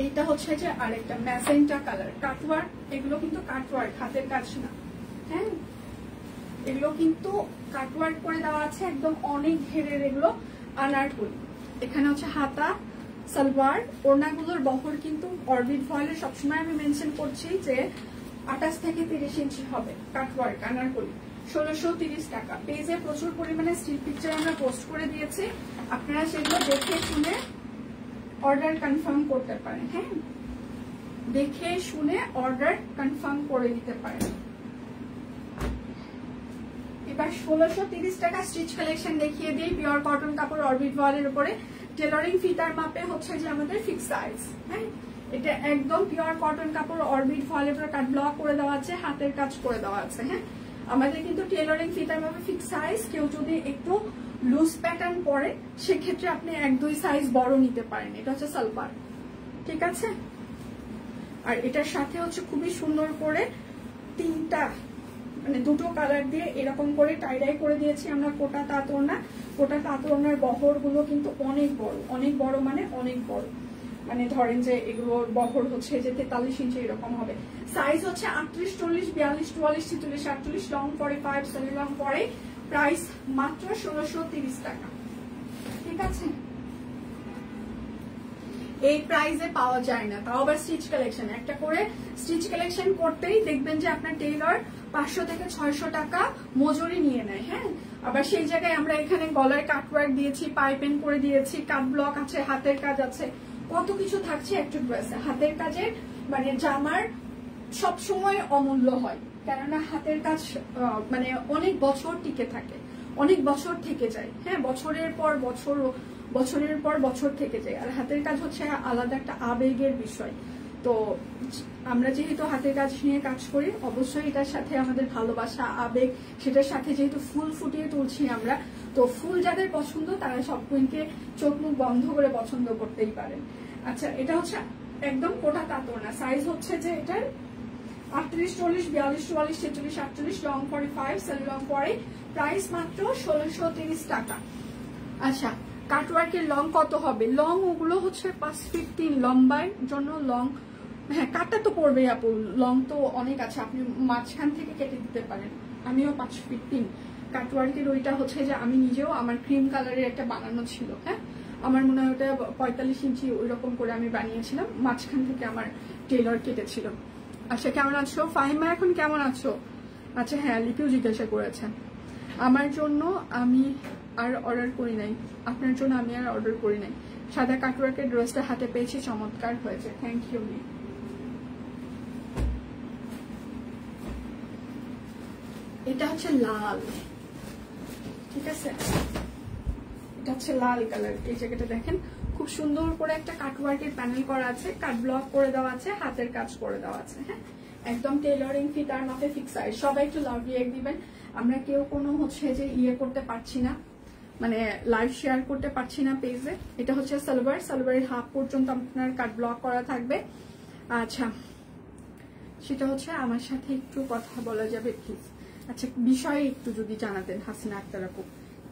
এটা হচ্ছে যে আরেকটা ম্যাজেন্টা কালার কাটওয়ার্ক, এগুলো কিন্তু কাটওয়ার্ক, হাতের কাজ না, হ্যাঁ এগুলো কিন্তু কাটওয়ার্ক করে দেওয়া আছে, একদম অনেক ঘেরের এগুলো আনারকলি। এখানে হচ্ছে হাতা, সালোয়ার, ওড়নাগুলোর বহর কিন্তু অরবিট ফয়েলে সবসময় আমি মেনশন করছি যে 28 থেকে 30 ইঞ্চি হবে। কাটওয়ার্ক আনারকলি 1630 টাকা। পেজে প্রচুর পরিমাণে স্টিল পিকচার আমরা পোস্ট করে দিয়েছি, আপনারা সেগুলো দেখে শুনে অর্ডার কনফার্ম করতে পারেন। হ্যাঁ, দেখে শুনে অর্ডার কনফার্ম করে দিতে পারেন। এবার 1630 টাকা স্টিচ কালেকশন দেখিয়ে দিই। পিওর কটন কাপড়, অরবিট ফয়েলের উপরে টেলারিং ফিতার মাপে হচ্ছে যে আমাদের ফিক্স সাইজ। হ্যাঁ, এটা একদম পিওর কটন কাপড়, অরবিট ফয়েলের উপরে কাট ব্লক করে দেওয়া আছে, হাতের কাজ করে দেওয়া আছে। হ্যাঁ, আমাদের কিন্তু টেলারিং ফিতার মাপে ফিক্স সাইজ। কেউ যদি একটু লুজ প্যাটার্ন পরে সেক্ষেত্রে আপনি 1-2 সাইজ বড় নিতে পারেন। এটা হচ্ছে সালোয়ার, ঠিক আছে। আর এটার সাথে হচ্ছে খুবই সুন্দর করে তিনটা মানে দুটো কালার দিয়ে এরকম করে টাইডাই করে দিয়েছি আমরা কোটা তাঁত ওড়না। কোটা তাঁত ওড়নার বহর গুলো কিন্তু অনেক বড়, অনেক বড় মানে অনেক বড়, মানে ধরেন যে এগুলোর বহর হচ্ছে যে 43 ইঞ্চি এরকম হবে। সাইজ হচ্ছে 38, 40, 42, 44, 46, 48, লং 45, সেমি লং পরে। প্রাইস মাত্র 1630 টাকা, ঠিক আছে। এই প্রাইসে পাওয়া যায় না, তাও আবার স্টিচ কালেকশন। একটা করে স্টিচ কালেকশন করতেই দেখবেন যে আপনার টেইলর 500 থেকে 600 টাকা মজুরি নিয়ে নেয়। হ্যাঁ, আবার সেই জায়গায় আমরা এখানে গলায় কাটওয়ার্ক দিয়েছি, পাইপিং করে দিয়েছি, কাট ব্লক আছে, হাতের কাজ আছে, কত কিছু থাকছে একটা ড্রেসে। হাতের কাজের মানে জামার সব সময় অমূল্য হয়, কেননা হাতের কাজ মানে অনেক বছর টিকে থাকে, অনেক বছর থেকে যায়। হ্যাঁ, বছরের পর বছর থেকে যায়। আর হাতের কাজ হচ্ছে আলাদা একটা আবেগের বিষয়। তো আমরা যেহেতু হাতের কাজ নিয়ে কাজ করি, অবশ্যই এটার সাথে আমাদের ভালোবাসা, আবেগ, সেটার সাথে যেহেতু ফুল ফুটিয়ে তুলছি আমরা, তো ফুল যাদের পছন্দ তারা সব কুইনকে চোখ মুখ বন্ধ করে পছন্দ করতেই পারেন। আচ্ছা, এটা হচ্ছে একদম কোটা তাঁত ওড়না। সাইজ হচ্ছে যে এটার 38, 40, 42, 44, 46, 48, লং 45, সেমি লং পরে। প্রাইস মাত্র 1630 টাকা। আচ্ছা, কাটওয়ার্কের লং কত হবে? লং ওগুলো হচ্ছে 5 ফিট 3 লম্বার জন্য লং। হ্যাঁ, কাটটা তো পড়বে আপু, লং তো অনেক আছে, আপনি মাঝখান থেকে কেটে দিতে পারেন। আমিও 5 ফিট 3 কাটওয়ার্কের ওইটা হচ্ছে যে আমি নিজেও আমার ক্রিম কালারের একটা বানানো ছিল। হ্যাঁ, আমার মনে হয় ওটা 45 ইঞ্চি ওই রকম করে আমি বানিয়েছিলাম, মাঝখান থেকে আমার টেলর কেটেছিল। আচ্ছা, কেমন আছো ফাহিমা? এখন কেমন আছো? আচ্ছা হ্যাঁ, লিপিও জিজ্ঞাসা করেছে। আমার জন্য আমি আর অর্ডার করি নাই, আপনার জন্য আমি আর অর্ডার করি নাই। সাদা কাটওয়ার্কের ড্রেসটা হাতে পেয়েছি, চমৎকার হয়েছে, থ্যাংক ইউ। এটা হচ্ছে লাল, ঠিক আছে, এটা হচ্ছে লাল কালার। এই জায়গাটা দেখেন, খুব সুন্দর করে একটা কাটওয়ার্কের প্যানেল করা আছে, কাট ব্লক করে দেওয়া আছে, হাতের কাজ করে দেওয়া আছে। হ্যাঁ, একদম টেইলরিং ফিতার মাপে ফিক্স সাইজ। সবাই একটু লাভ রিয়েক্ট দিবেন। আমরা কেউ কোনো হচ্ছে যে ইয়ে করতে পারছি না, মানে লাইভ শেয়ার করতে পারছি না পেজে। এটা হচ্ছে সালোয়ার, সালোয়ারের হাফ পর্যন্ত আপনার কাট ব্লক করা থাকবে। আচ্ছা, সেটা হচ্ছে আমার সাথে একটু কথা বলা যাবে প্লিজ? আচ্ছা, বিষয়ে একটু যদি জানাতেন হাসিনা আক্তার আপু,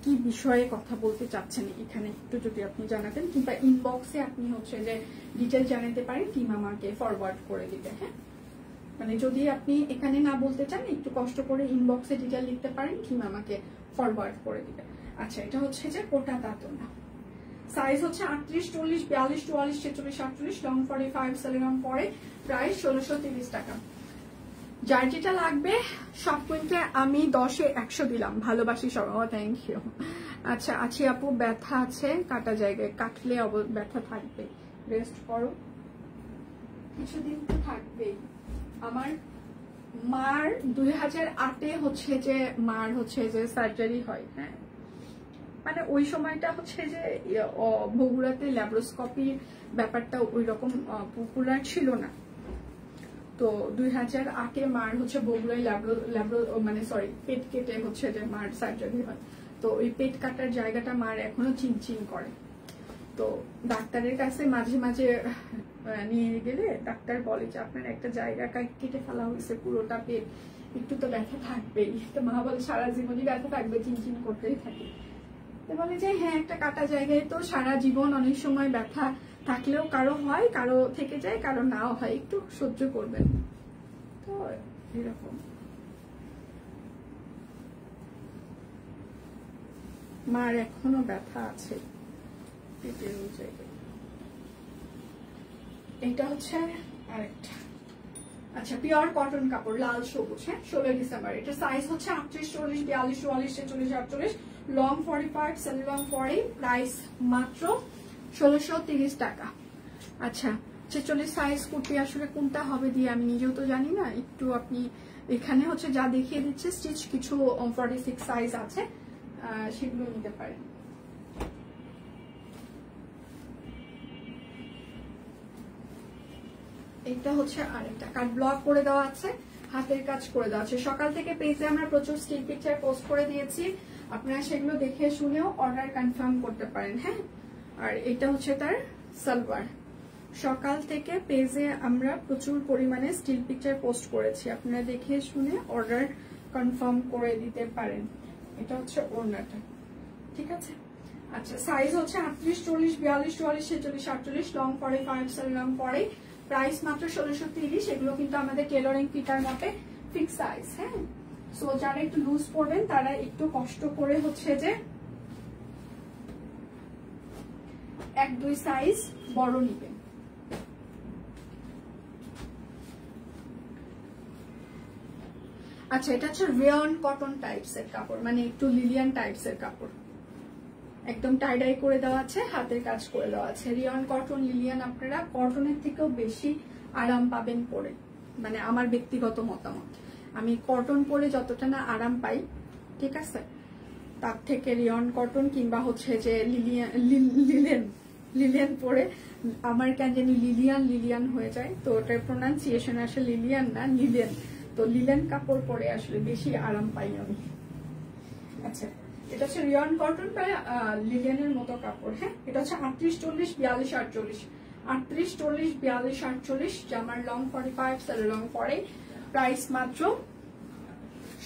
কি বিষয়ে কথা বলতে চাচ্ছেন এখানে একটু যদি আপনি জানাতেন, কিংবা ইনবক্সে আপনি হচ্ছে যে ডিটেল জানাতে পারেন, টিম আমাকে ফরওয়ার্ড করে দিবে। হ্যাঁ, মানে যদি আপনি এখানে না বলতে চান, একটু কষ্ট করে ইনবক্সে ডিটেল লিখতে পারেন, টিম আমাকে ফরওয়ার্ড করে দিবে। আচ্ছা, এটা হচ্ছে যে কোটা তাঁত ওড়না। সাইজ হচ্ছে 38, 40, 42, 44, 46, 48, লং 45, সেমি লং পরে। প্রাইস 1630 টাকা। যার যেটা লাগবে সব কুইন্টে আমি 10-এ 100 দিলাম। ভালোবাসি সব। Thank you. আচ্ছা, আছি আপু, ব্যথা আছে কাটা জায়গায়, কাটলে ব্যথা থাকবে, রেস্ট করো, কিছুদিন তো থাকবেই। আমার মার 2008-এ হচ্ছে যে মার হচ্ছে যে সার্জারি হয়। হ্যাঁ, মানে ওই সময়টা হচ্ছে যে বগুড়াতে ল্যাপ্রোস্কোপির ব্যাপারটা ওই রকম পপুলার ছিল না। তো 2008-এ মার হচ্ছে বগুড়ায় মানে সরি পেট কেটে হচ্ছে যে মার সার্জারি হয়। তো ওই পেট কাটার জায়গাটা মার এখনো চিনচিন করে। তো ডাক্তারের কাছে মাঝে মাঝে নিয়ে গেলে ডাক্তার বলে যে আপনার একটা জায়গা কেটে ফেলা হয়েছে, পুরোটা পেট, একটু তো ব্যথা থাকবেই। তো মা বলে সারা জীবনই ব্যথা থাকবে, চিনচিন করতেই থাকে। তো বলে যে হ্যাঁ, একটা কাটা জায়গায় তো সারা জীবন অনেক সময় ব্যথা থাকলেও কারো হয়, কারো থেকে যায়, কারো নাও হয়, একটু সহ্য করবেন। তো এরকম মার এখনো ব্যথা আছে পেটের ওই জায়গায়। এটা হচ্ছে আরেকটা, আচ্ছা পিওর কটন কাপড়, লাল সবুজ, হ্যাঁ 16 ডিসেম্বর। এটা সাইজ হচ্ছে 38, 40, 42, 44, 46, 48, লং 45, সেমি লং 40, প্রাইস মাত্র 1630 টাকা। আচ্ছা 46 সাইজ কুর্তি আসলে কোনটা হবে দিয়ে আমি নিজেও তো জানি না, একটু আপনি এখানে হচ্ছে যা দেখিয়ে দিচ্ছে স্টিচ, কিছু 46 সাইজ আছে, সেগুলো নিতে পারেন। এটা হচ্ছে আরেকটা কাট ব্লক করে দেওয়া আছে, হাতের কাজ করে দেওয়া আছে। সকাল থেকে পেজে আমরা প্রচুর স্টিল পিকচার পোস্ট করে দিয়েছি, আপনারা সেগুলো দেখে শুনেও অর্ডার কনফার্ম করতে পারেন। হ্যাঁ, আর এটা হচ্ছে তার সালোয়ার। সকাল থেকে পেজে আমরা প্রচুর পরিমাণে স্টিল পিকচার পোস্ট করেছি, আপনারা দেখে শুনে অর্ডার কনফার্ম করে দিতে পারেন। এটা হচ্ছে ওড়নাটা, ঠিক আছে। আচ্ছা সাইজ হচ্ছে 38, 40, 42, 44, 46, 48, লং 45, সেমি লং 40, প্রাইস মাত্র 1630। এগুলো কিন্তু আমাদের টেলরিং ফিটার মাপে ফিক্স সাইজ। হ্যাঁ, সো যারা একটু লুজ পড়বেন তারা একটু কষ্ট করে হচ্ছে যে 1-2 সাইজ বড় নিবেন। আচ্ছা এটা হচ্ছে রেয়ন কটন টাইপস এর কাপড়, মানে একটু লিলিয়ান টাইপস এর কাপড়, একদম টাইডাই করে দেওয়া আছে, হাতের কাজ করে দেওয়া আছে। রিয়ন কটন, লিলিয়ান আপনারা কটনের থেকেও বেশি আরাম পাবেন পরে, মানে আমার ব্যক্তিগত মতামত। আমি কটন পরে যতটা না আরাম পাই, ঠিক আছে, তার থেকে রিয়ন কটন কিংবা হচ্ছে যে লিলিয়ান পরে আমার কেন জানি লিলিয়ান হয়ে যায়, তো ওটার প্রোনাউন্সিয়েশন আসলে লিলিয়ান না, লিলিয়ান। তো লিলেন কাপড় পরে আসলে বেশি আরাম পাই আমি। আচ্ছা এটা হচ্ছে রিয়ন কটন বা লিলেনের মতো কাপড়। হ্যাঁ, এটা হচ্ছে 38, 40, 42, 48, 38, 40, 42, 48, জামার লং 45, সেমি লং 40, প্রাইস মাত্র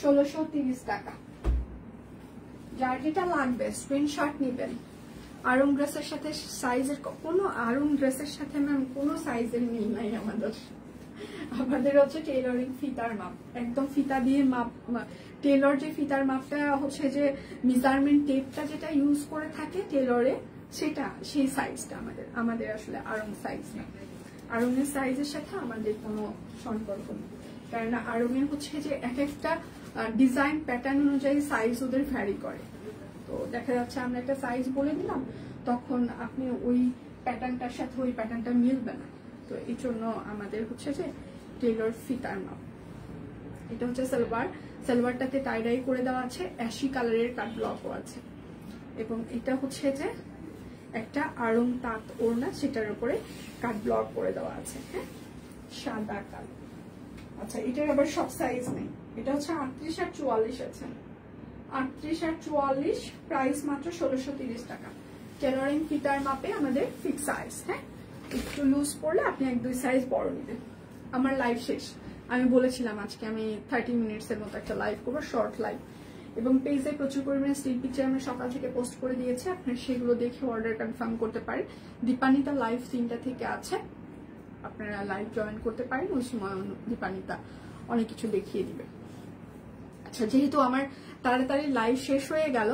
1630 টাকা। যার যেটা লাগবে স্ক্রিনশট নেবেন। আরং ড্রেসের সাথে সাইজের কোনো আরং ড্রেসের সাথে ম্যাম কোনো সাইজের মিল নাই আমাদের হচ্ছে টেলরিং ফিতার মাপ, একদম ফিতা দিয়ে মাপ, টেলর যে ফিতার মাপটা হচ্ছে যে মেজারমেন্ট টেপটা যেটা ইউজ করে থাকে টেলরে, সেটা সেই সাইজটা আমাদের আসলে আরং সাইজ না। আরঙের সাইজের সাথে আমাদের কোনো সম্পর্ক নেই, কারণ আরঙের হচ্ছে যে এক একটা ডিজাইন প্যাটার্ন অনুযায়ী সাইজ ওদের ভ্যারি করে। তো দেখা যাচ্ছে আমরা একটা সাইজ বলে দিলাম, তখন আপনি ওই প্যাটার্নটার সাথে ওই প্যাটার্নটা মিলবে না। তো এই জন্য আমাদের হচ্ছে যে টেলর ফিতার মাপ। এটা হচ্ছে সালোয়ারটাতে টাইডাই করে দেওয়া আছে, অ্যাশি কালারের কাট ব্লকও আছে, এবং এটা হচ্ছে যে একটা আরং তাঁত ওড়না, সেটার উপরে কাট ব্লক করে দেওয়া আছে। হ্যাঁ, সাদা কালো। আচ্ছা এটার আবার সব সাইজ নেই, এটা হচ্ছে 38 আর 44 আছে, 38 আর 44, প্রাইস মাত্র 1630 টাকা। টেলরিং ফিতার মাপে আমাদের ফিক্স সাইজ। হ্যাঁ, একটু লুজ পড়লে আপনি 1-2 সাইজ বড় নেবেন। আমার লাইভ শেষ, আমি বলেছিলাম আজকে আমি 30 মিনিটসের মতো একটা লাইভ করবো, শর্ট লাইভ, এবং পেজে প্রচুর পরিমাণে স্টিল পিকচার আমি সকাল থেকে পোস্ট করে দিয়েছি, আপনারা সেগুলো দেখে অর্ডার কনফার্ম করতে পারেন। দীপানিতা লাইভ 3টা থেকে আছে, আপনারা লাইভ জয়েন করতে পারেন, ওই সময় দীপানিতা অনেক কিছু দেখিয়ে দিবে। আচ্ছা যেহেতু আমার তাড়াতাড়ি লাইভ শেষ হয়ে গেল,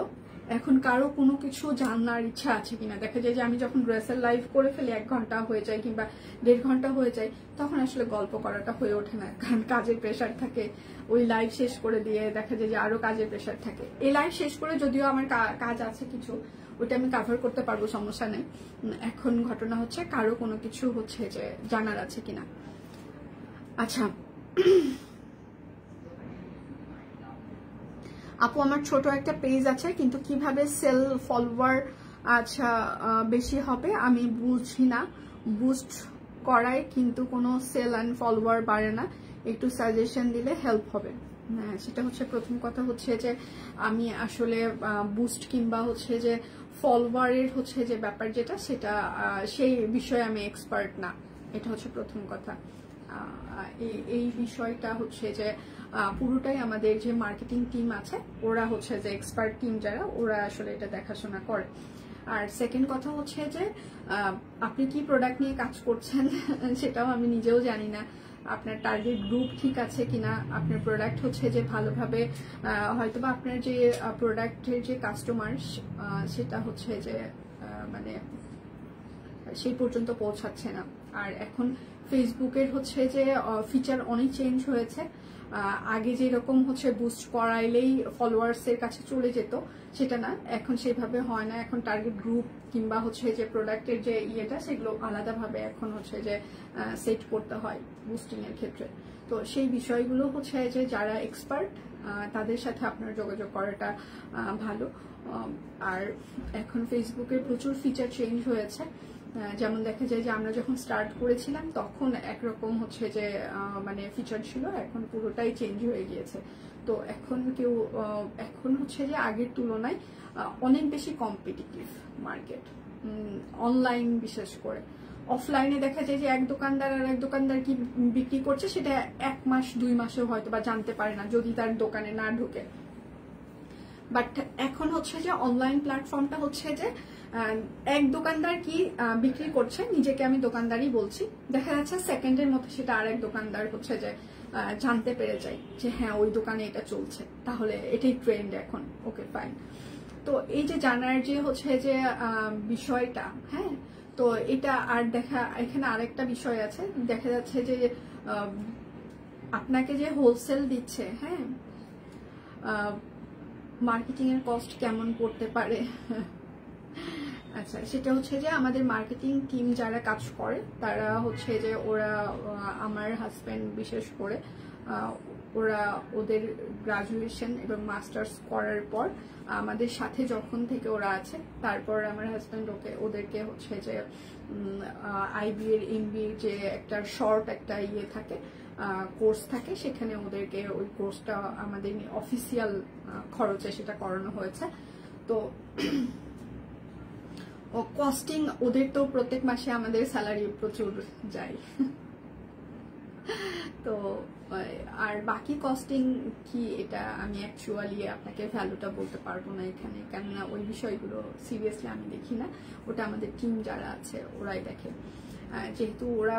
এখন কারো কোনো কিছু জানার ইচ্ছা আছে কিনা, দেখা যায় যে আমি যখন ড্রেসের লাইভ করে ফেলি 1 ঘন্টা হয়ে যায় কিংবা 1.5 ঘন্টা হয়ে যায়, তখন আসলে গল্প করাটা হয়ে ওঠে না, কারণ কাজের প্রেশার থাকে। ওই লাইভ শেষ করে দিয়ে দেখা যায় যে আরো কাজের প্রেশার থাকে। এই লাইভ শেষ করে যদিও আমার কাজ আছে কিছু, ওইটা আমি কভার করতে পারবো, সমস্যা নেই। এখন ঘটনা হচ্ছে কারো কোনো কিছু হচ্ছে যে জানার আছে কিনা। আচ্ছা আপু আমার ছোট একটা পেজ আছে, কিন্তু কিভাবে সেল ফলোয়ার আচ্ছা বেশি হবে আমি বুঝি না, বুস্ট করায় কিন্তু কোনো সেল অ্যান্ড ফলোয়ার বাড়ে না, একটু সাজেশন দিলে হেল্প হবে। সেটা হচ্ছে প্রথম কথা হচ্ছে যে আমি আসলে বুস্ট কিংবা হচ্ছে যে ফলোয়ারের হচ্ছে যে ব্যাপার যেটা সেটা সেই বিষয়ে আমি এক্সপার্ট না, এটা হচ্ছে প্রথম কথা। এই বিষয়টা হচ্ছে যে পুরোটাই আমাদের যে মার্কেটিং টিম আছে ওরা হচ্ছে যে এক্সপার্ট টিম যারা ওরা আসলে এটা দেখাশোনা করে। আর সেকেন্ড কথা হচ্ছে যে আপনি কি প্রোডাক্ট নিয়ে কাজ করছেন সেটাও আমি নিজেও জানি না, আপনার টার্গেট গ্রুপ ঠিক আছে কিনা, আপনার প্রোডাক্ট হচ্ছে যে ভালোভাবে হয়তোবা আপনার যে প্রোডাক্টের যে কাস্টমার সেটা হচ্ছে যে মানে সেই পর্যন্ত পৌঁছাচ্ছে না। আর এখন ফেসবুকের হচ্ছে যে ফিচার অনেক চেঞ্জ হয়েছে, আগে যেরকম হচ্ছে বুস্ট করাইলেই ফলোয়ার্সের কাছে চলে যেত সেটা না, এখন সেভাবে হয় না। এখন টার্গেট গ্রুপ কিংবা হচ্ছে যে প্রোডাক্টের যে ইয়েটা সেগুলো আলাদাভাবে এখন হচ্ছে যে সেট করতে হয় বুস্টিং এর ক্ষেত্রে। তো সেই বিষয়গুলো হচ্ছে যে যারা এক্সপার্ট তাদের সাথে আপনার যোগাযোগ করাটা ভালো। আর এখন ফেসবুকের প্রচুর ফিচার চেঞ্জ হয়েছে, যেমন দেখা যায় যে আমরা যখন স্টার্ট করেছিলাম তখন একরকম হচ্ছে যে মানে ফিচার ছিল, এখন পুরোটাই চেঞ্জ হয়ে গিয়েছে। তো এখন হচ্ছে যে আগের তুলনায় অনেক বেশি কম্পিটিটিভ মার্কেট, অনলাইন বিশেষ করে। অফলাইনে দেখা যায় যে এক দোকানদার আর এক দোকানদার কি বিক্রি করছে সেটা 1 মাস 2 মাসেও হয়তো বা জানতে পারে না যদি তার দোকানে না ঢুকে। বাট এখন হচ্ছে যে অনলাইন প্ল্যাটফর্মটা হচ্ছে যে এক দোকানদার কি বিক্রি করছে, নিজেকে আমি দোকানদারই বলছি, দেখা যাচ্ছে সেকেন্ডের মধ্যে সেটা আরেক দোকানদার হচ্ছে যে জানতে পেরে যায় যে হ্যাঁ ওই দোকানে এটা চলছে, তাহলে এটাই ট্রেন্ড এখন, ওকে ফাইন। তো এই যে জানার যে হচ্ছে যে বিষয়টা, হ্যাঁ, তো এটা আর এখানে আরেকটা বিষয় আছে, দেখা যাচ্ছে যে আপনাকে যে হোলসেল দিচ্ছে, হ্যাঁ, মার্কেটিং এর কস্ট কেমন পড়তে পারে আচ্ছা, সেটা হচ্ছে যে আমাদের মার্কেটিং টিম যারা কাজ করে তারা হচ্ছে যে ওরা আমার হাজব্যান্ড বিশেষ করে ওরা ওদের গ্রাজুয়েশন এবং মাস্টার্স করার পর আমাদের সাথে যখন থেকে ওরা আছে, তারপর আমার হাজব্যান্ড ওদেরকে হচ্ছে যে আইবি এর এমবি যে একটা শর্ট একটা ইয়ে থাকে কোর্স থাকে, সেখানে ওদেরকে ওই কোর্সটা আমাদের অফিসিয়াল খরচে সেটা করানো হয়েছে। তো কস্টিং ওদের তো প্রত্যেক মাসে আমাদের স্যালারি প্রচুর যায় তো আর বাকি কস্টিং কি এটা আমি অ্যাকচুয়ালি আপনাকে ভ্যালুটা বলতে পারবো না এখানে, কেননা ওই বিষয়গুলো সিরিয়াসলি আমি দেখি না, ওটা আমাদের টিম যারা আছে ওরাই দেখে। যেহেতু ওরা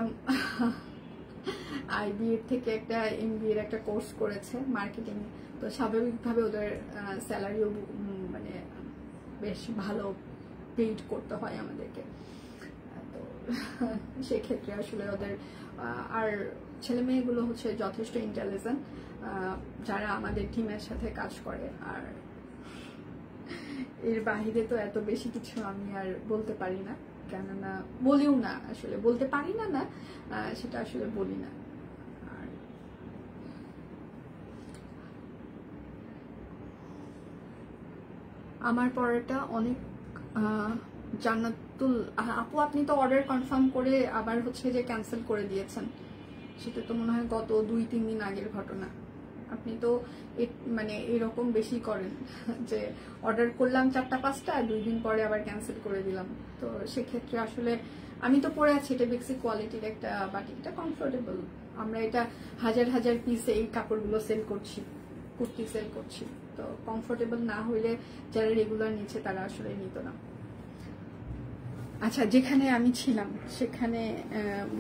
আইবি এর থেকে একটা এমবি এর একটা কোর্স করেছে মার্কেটিং, তো স্বাভাবিকভাবে ওদের স্যালারিও মানে বেশ ভালো পেইড করতে হয় আমাদেরকে। তো সেক্ষেত্রে আসলে ওদের আর ছেলে মেয়েগুলো হচ্ছে যথেষ্ট ইন্টেলিজেন্ট যারা আমাদের টিমের সাথে কাজ করে। আর এর বাহিরে তো এত বেশি কিছু আমি আর বলতে পারি না, কেননা বলিও না, আসলে বলতে পারি না না সেটা আসলে বলি না। আর আমার পড়াটা অনেক জান্নাতুল আপু, আপনি তো অর্ডার কনফার্ম করে আবার হচ্ছে যে ক্যান্সেল করে দিয়েছেন, সেটা তো মনে হয় গত 2-3 দিন আগের ঘটনা। আপনি তো মানে এরকম বেশি করেন যে অর্ডার করলাম 4টা-5টা, 2 দিন পরে আবার ক্যান্সেল করে দিলাম। তো সেক্ষেত্রে আসলে আমি তো পরে আছি, এটা বেক্সি কোয়ালিটির একটা বাটিক, এটা কমফোর্টেবল, আমরা এটা হাজার হাজার পিসে এই কাপড়গুলো সেল করছি, কুর্তি সেল করছি, তো কমফোর্টেবল না হইলে যারা রেগুলার নিচ্ছে তারা আসলে নিত না। আচ্ছা, যেখানে আমি ছিলাম সেখানে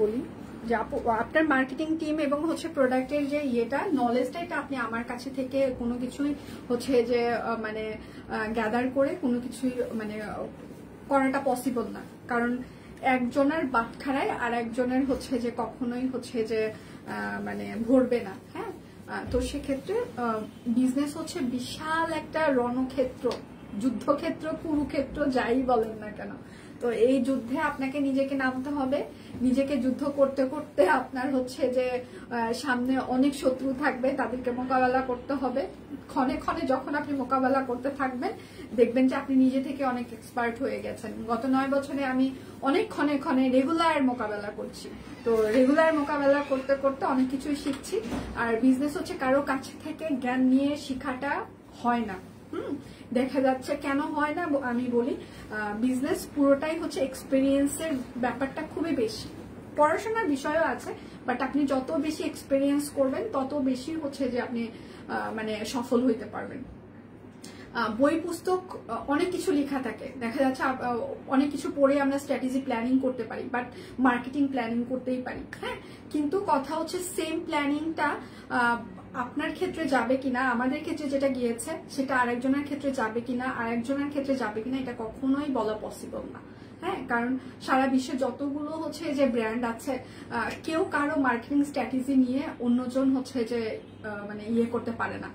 বলি যে আপনার মার্কেটিং টিম এবং হচ্ছে প্রোডাক্টের যে ইয়েটা নলেজটা, এটা আপনি আমার কাছে থেকে কোনো কিছুই হচ্ছে যে মানে গ্যাদার করে কোনো কিছুই মানে করাটা পসিবল না, কারণ একজনের বাটখারায় আর একজনের হচ্ছে যে কখনোই হচ্ছে যে মানে ভরবে না। হ্যাঁ, তো সেক্ষেত্রে বিজনেস হচ্ছে বিশাল একটা রণক্ষেত্র, যুদ্ধক্ষেত্র, কুরুক্ষেত্র, যাই বলেন না কেন। তো এই যুদ্ধে আপনাকে নিজেকে নামতে হবে। নিজেকে যুদ্ধ করতে করতে আপনার হচ্ছে যে সামনে অনেক শত্রু থাকবে, তাদেরকে মোকাবেলা করতে হবে। ক্ষণে ক্ষণে যখন আপনি মোকাবেলা করতে থাকবেন দেখবেন যে আপনি নিজে থেকে অনেক এক্সপার্ট হয়ে গেছেন। গত 9 বছরে আমি অনেক ক্ষণে ক্ষণে রেগুলার মোকাবেলা করছি। তো রেগুলার মোকাবেলা করতে করতে অনেক কিছুই শিখছি। আর বিজনেস হচ্ছে কারো কাছে থেকে জ্ঞান নিয়ে শেখাটা হয় না। দেখা যাচ্ছে কেন হয় না আমি বলি, বিজনেস পুরোটাই হচ্ছে এক্সপেরিয়েন্সের ব্যাপারটা খুবই বেশি। পড়াশোনার বিষয়ও আছে, বাট আপনি যত বেশি এক্সপেরিয়েন্স করবেন তত বেশি হচ্ছে যে আপনি মানে সফল হইতে পারবেন। বই পুস্তক অনেক কিছু লেখা থাকে, দেখা যাচ্ছে অনেক কিছু পড়ে আমরা স্ট্র্যাটেজি প্ল্যানিং করতে পারি, বাট মার্কেটিং প্ল্যানিং করতেই পারি। হ্যাঁ, কিন্তু কথা হচ্ছে সেম প্ল্যানিংটা আপনার ক্ষেত্রে যাবে কিনা, আমাদের ক্ষেত্রে যেটা গিয়েছে সেটা আরেকজনের ক্ষেত্রে যাবে কিনা, আরেকজনের ক্ষেত্রে যাবে কিনা, এটা কখনোই বলা পসিবল না। হ্যাঁ, কারণ সারা বিশ্বে যতগুলো হচ্ছে যে ব্র্যান্ড আছে, কেউ কারো মার্কেটিং স্ট্র্যাটেজি নিয়ে অন্যজন হচ্ছে যে মানে ইয়ে করতে পারে না,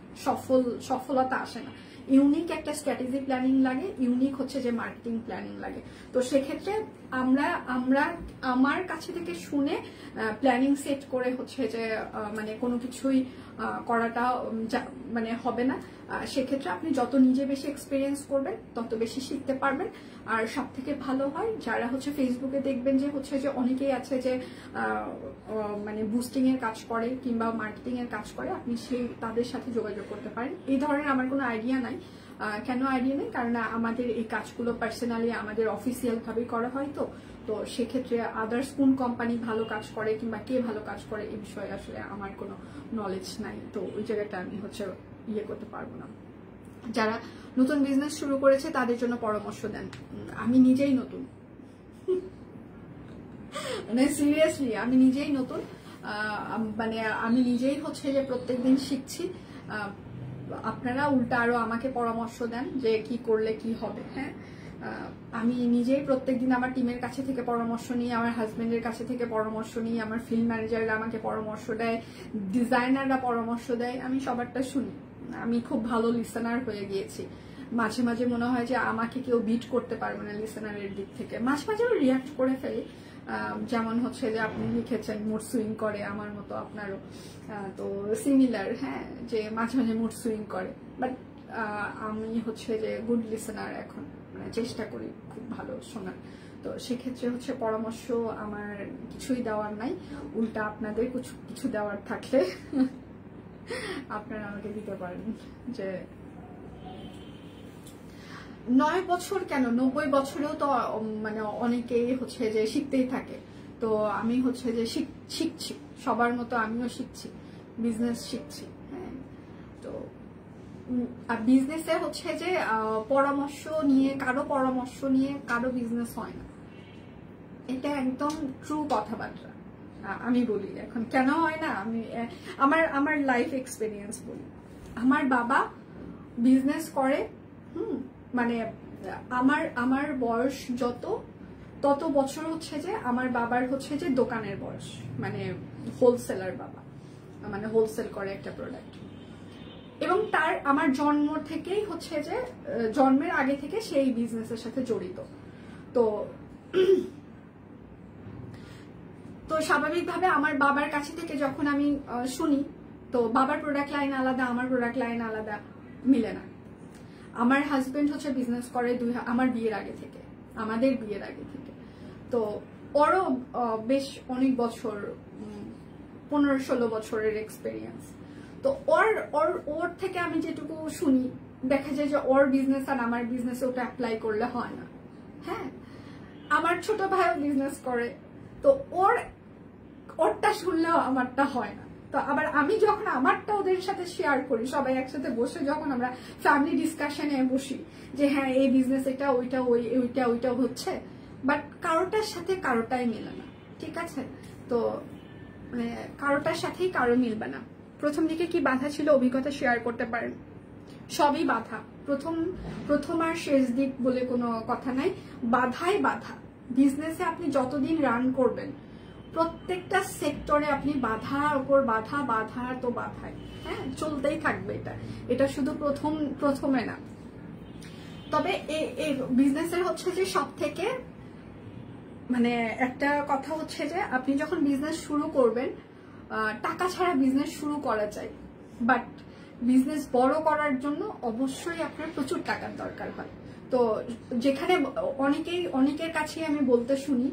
সফলতা আসে না। ইউনিক একটা স্ট্র্যাটেজি প্ল্যানিং লাগে, ইউনিক হচ্ছে যে মার্কেটিং প্ল্যানিং লাগে। তো সেক্ষেত্রে আমার কাছে থেকে শুনে প্ল্যানিং সেট করে হচ্ছে যে মানে কোনো কিছুই করাটা মানে হবে না। সেক্ষেত্রে আপনি যত নিজে বেশি এক্সপিরিয়েন্স করবেন তত বেশি শিখতে পারবেন। আর সব থেকে ভালো হয় যারা হচ্ছে ফেসবুকে দেখবেন যে হচ্ছে যে অনেকেই আছে যে মানে বুস্টিং এর কাজ করে কিংবা মার্কেটিং এর কাজ করে, আপনি তাদের সাথে যোগাযোগ করতে পারেন। এই ধরনের আমার কোনো আইডিয়া নাই। কেন আইডিয়া নেই? কারণ আমাদের এই কাজগুলো পার্সোনালি আমাদের অফিসিয়াল ভাবেই করা হয়। তো সেক্ষেত্রে আদার্স কোন কোম্পানি ভালো কাজ করে কিংবা কে ভালো কাজ করে এই বিষয়ে আসলে আমার কোনো নলেজ নাই। তো ওই জায়গাটা আমি হচ্ছে ইয়ে করতে পারবো না। যারা নতুন বিজনেস শুরু করেছে তাদের জন্য পরামর্শ দেন। আমি নিজেই নতুন, মানে সিরিয়াসলি আমি নিজেই নতুন, মানে আমি নিজেই হচ্ছে যে প্রত্যেকদিন শিখছি। আপনারা উল্টা আরো আমাকে পরামর্শ দেন যে কি করলে কি হবে। হ্যাঁ, আমি নিজেই প্রত্যেকদিন আমার টিমের কাছে থেকে পরামর্শ নিই, আমার হাজবেন্ডের কাছে থেকে পরামর্শ নিই, আমার ফিল্ড ম্যানেজাররা আমাকে পরামর্শ দেয়, ডিজাইনাররা পরামর্শ দেয়, আমি সবারটা শুনি। আমি খুব ভালো লিসেনার হয়ে গিয়েছি। মাঝে মাঝে মনে হয় যে আমাকে কেউ বিট করতে পারবে না লিসেনারের দিক থেকে। মাঝে মাঝে আমি রিয়াক্ট করে ফেলি, যেমন হচ্ছে যে আপনি লিখেছেন মুড সুইং করে, আমার মতো আপনারও তো সিমিলার। হ্যাঁ, যে মাঝে মাঝে মুড সুইং করে, বাট আমি হচ্ছে যে গুড লিসেনার এখন, মানে চেষ্টা করি খুব ভালো শোনার। তো সেক্ষেত্রে হচ্ছে পরামর্শ আমার কিছুই দেওয়ার নাই, উল্টা আপনাদের কিছু দেওয়ার থাকলে আপনারা আমাকে দিতে পারেন। যে 9 বছর কেন, 90 বছরেও তো মানে অনেকেই হচ্ছে যে শিখতেই থাকে। তো আমি হচ্ছে যে শিখছি, সবার মতো আমিও শিখছি, বিজনেস শিখছি। হ্যাঁ, তো বিজনেসে হচ্ছে যে কারো পরামর্শ নিয়ে কারো বিজনেস হয় না, এটা একদম ট্রু কথাবার্তা। আমি বলি এখন কেন হয় না, আমি আমার লাইফ এক্সপিরিয়েন্স বলি। আমার বাবা বিজনেস করে, মানে আমার বয়স তত বছর হচ্ছে যে আমার বাবার হচ্ছে যে দোকানের বয়স, মানে হোলসেলার বাবা, মানে হোলসেল করে একটা প্রোডাক্ট। এবং আমার জন্ম থেকেই হচ্ছে যে জন্মের আগে থেকে সেই বিজনেসের সাথে জড়িত। তো স্বাভাবিকভাবে আমার বাবার কাছে থেকে যখন আমি শুনি, তো বাবার প্রোডাক্ট লাইন আলাদা, আমার প্রোডাক্ট লাইন আলাদা, মিলে না। আমার হাজবেন্ড হচ্ছে বিজনেস করে আমার বিয়ের আগে থেকে, আমাদের বিয়ের আগে থেকে। তো ওরও বেশ অনেক বছর, 15-16 বছরের এক্সপেরিয়েন্স। তো ওর থেকে আমি যেটুকু শুনি, দেখা যায় যে ওর বিজনেস আর আমার বিজনেসে ওটা অ্যাপ্লাই করলে হয় না। হ্যাঁ, আমার ছোট ভাইও বিজনেস করে, তো ওরটা শুনলেও আমারটা হয় না। তো আবার আমি যখন আমারটা ওদের সাথে শেয়ার করি, সবাই একসাথে বসে যখন আমরা ফ্যামিলি ডিসকাশনে বসি যে হ্যাঁ এই বিজনেস এটা ওইটা হচ্ছে, বাট কারোটার সাথে কারোটাই মিলে না। ঠিক আছে, তো মানে কারোটার সাথেই কারো মিলবে না। প্রথম দিকে কি বাধা ছিল, অভিজ্ঞতা শেয়ার করতে পারেন। সবই বাধা, প্রথম আর শেষ দিক বলে কোনো কথা নাই, বাধাই বাধা। বিজনেসে আপনি যতদিন রান করবেন প্রত্যেকটা সেক্টরে আপনি বাধার উপর বাধা, বাধা তো বাধাই। হ্যাঁ, চলতেই থাকবে এটা শুধু প্রথমে না। তবে এই বিজনেসের হচ্ছে যে সব থেকে মানে একটা কথা হচ্ছে যে আপনি যখন বিজনেস শুরু করবেন, টাকা ছাড়া বিজনেস শুরু করা যায়, বাট বিজনেস বড় করার জন্য অবশ্যই আপনার প্রচুর টাকার দরকার হয়। তো যেখানে অনেকের কাছেই আমি বলতে শুনি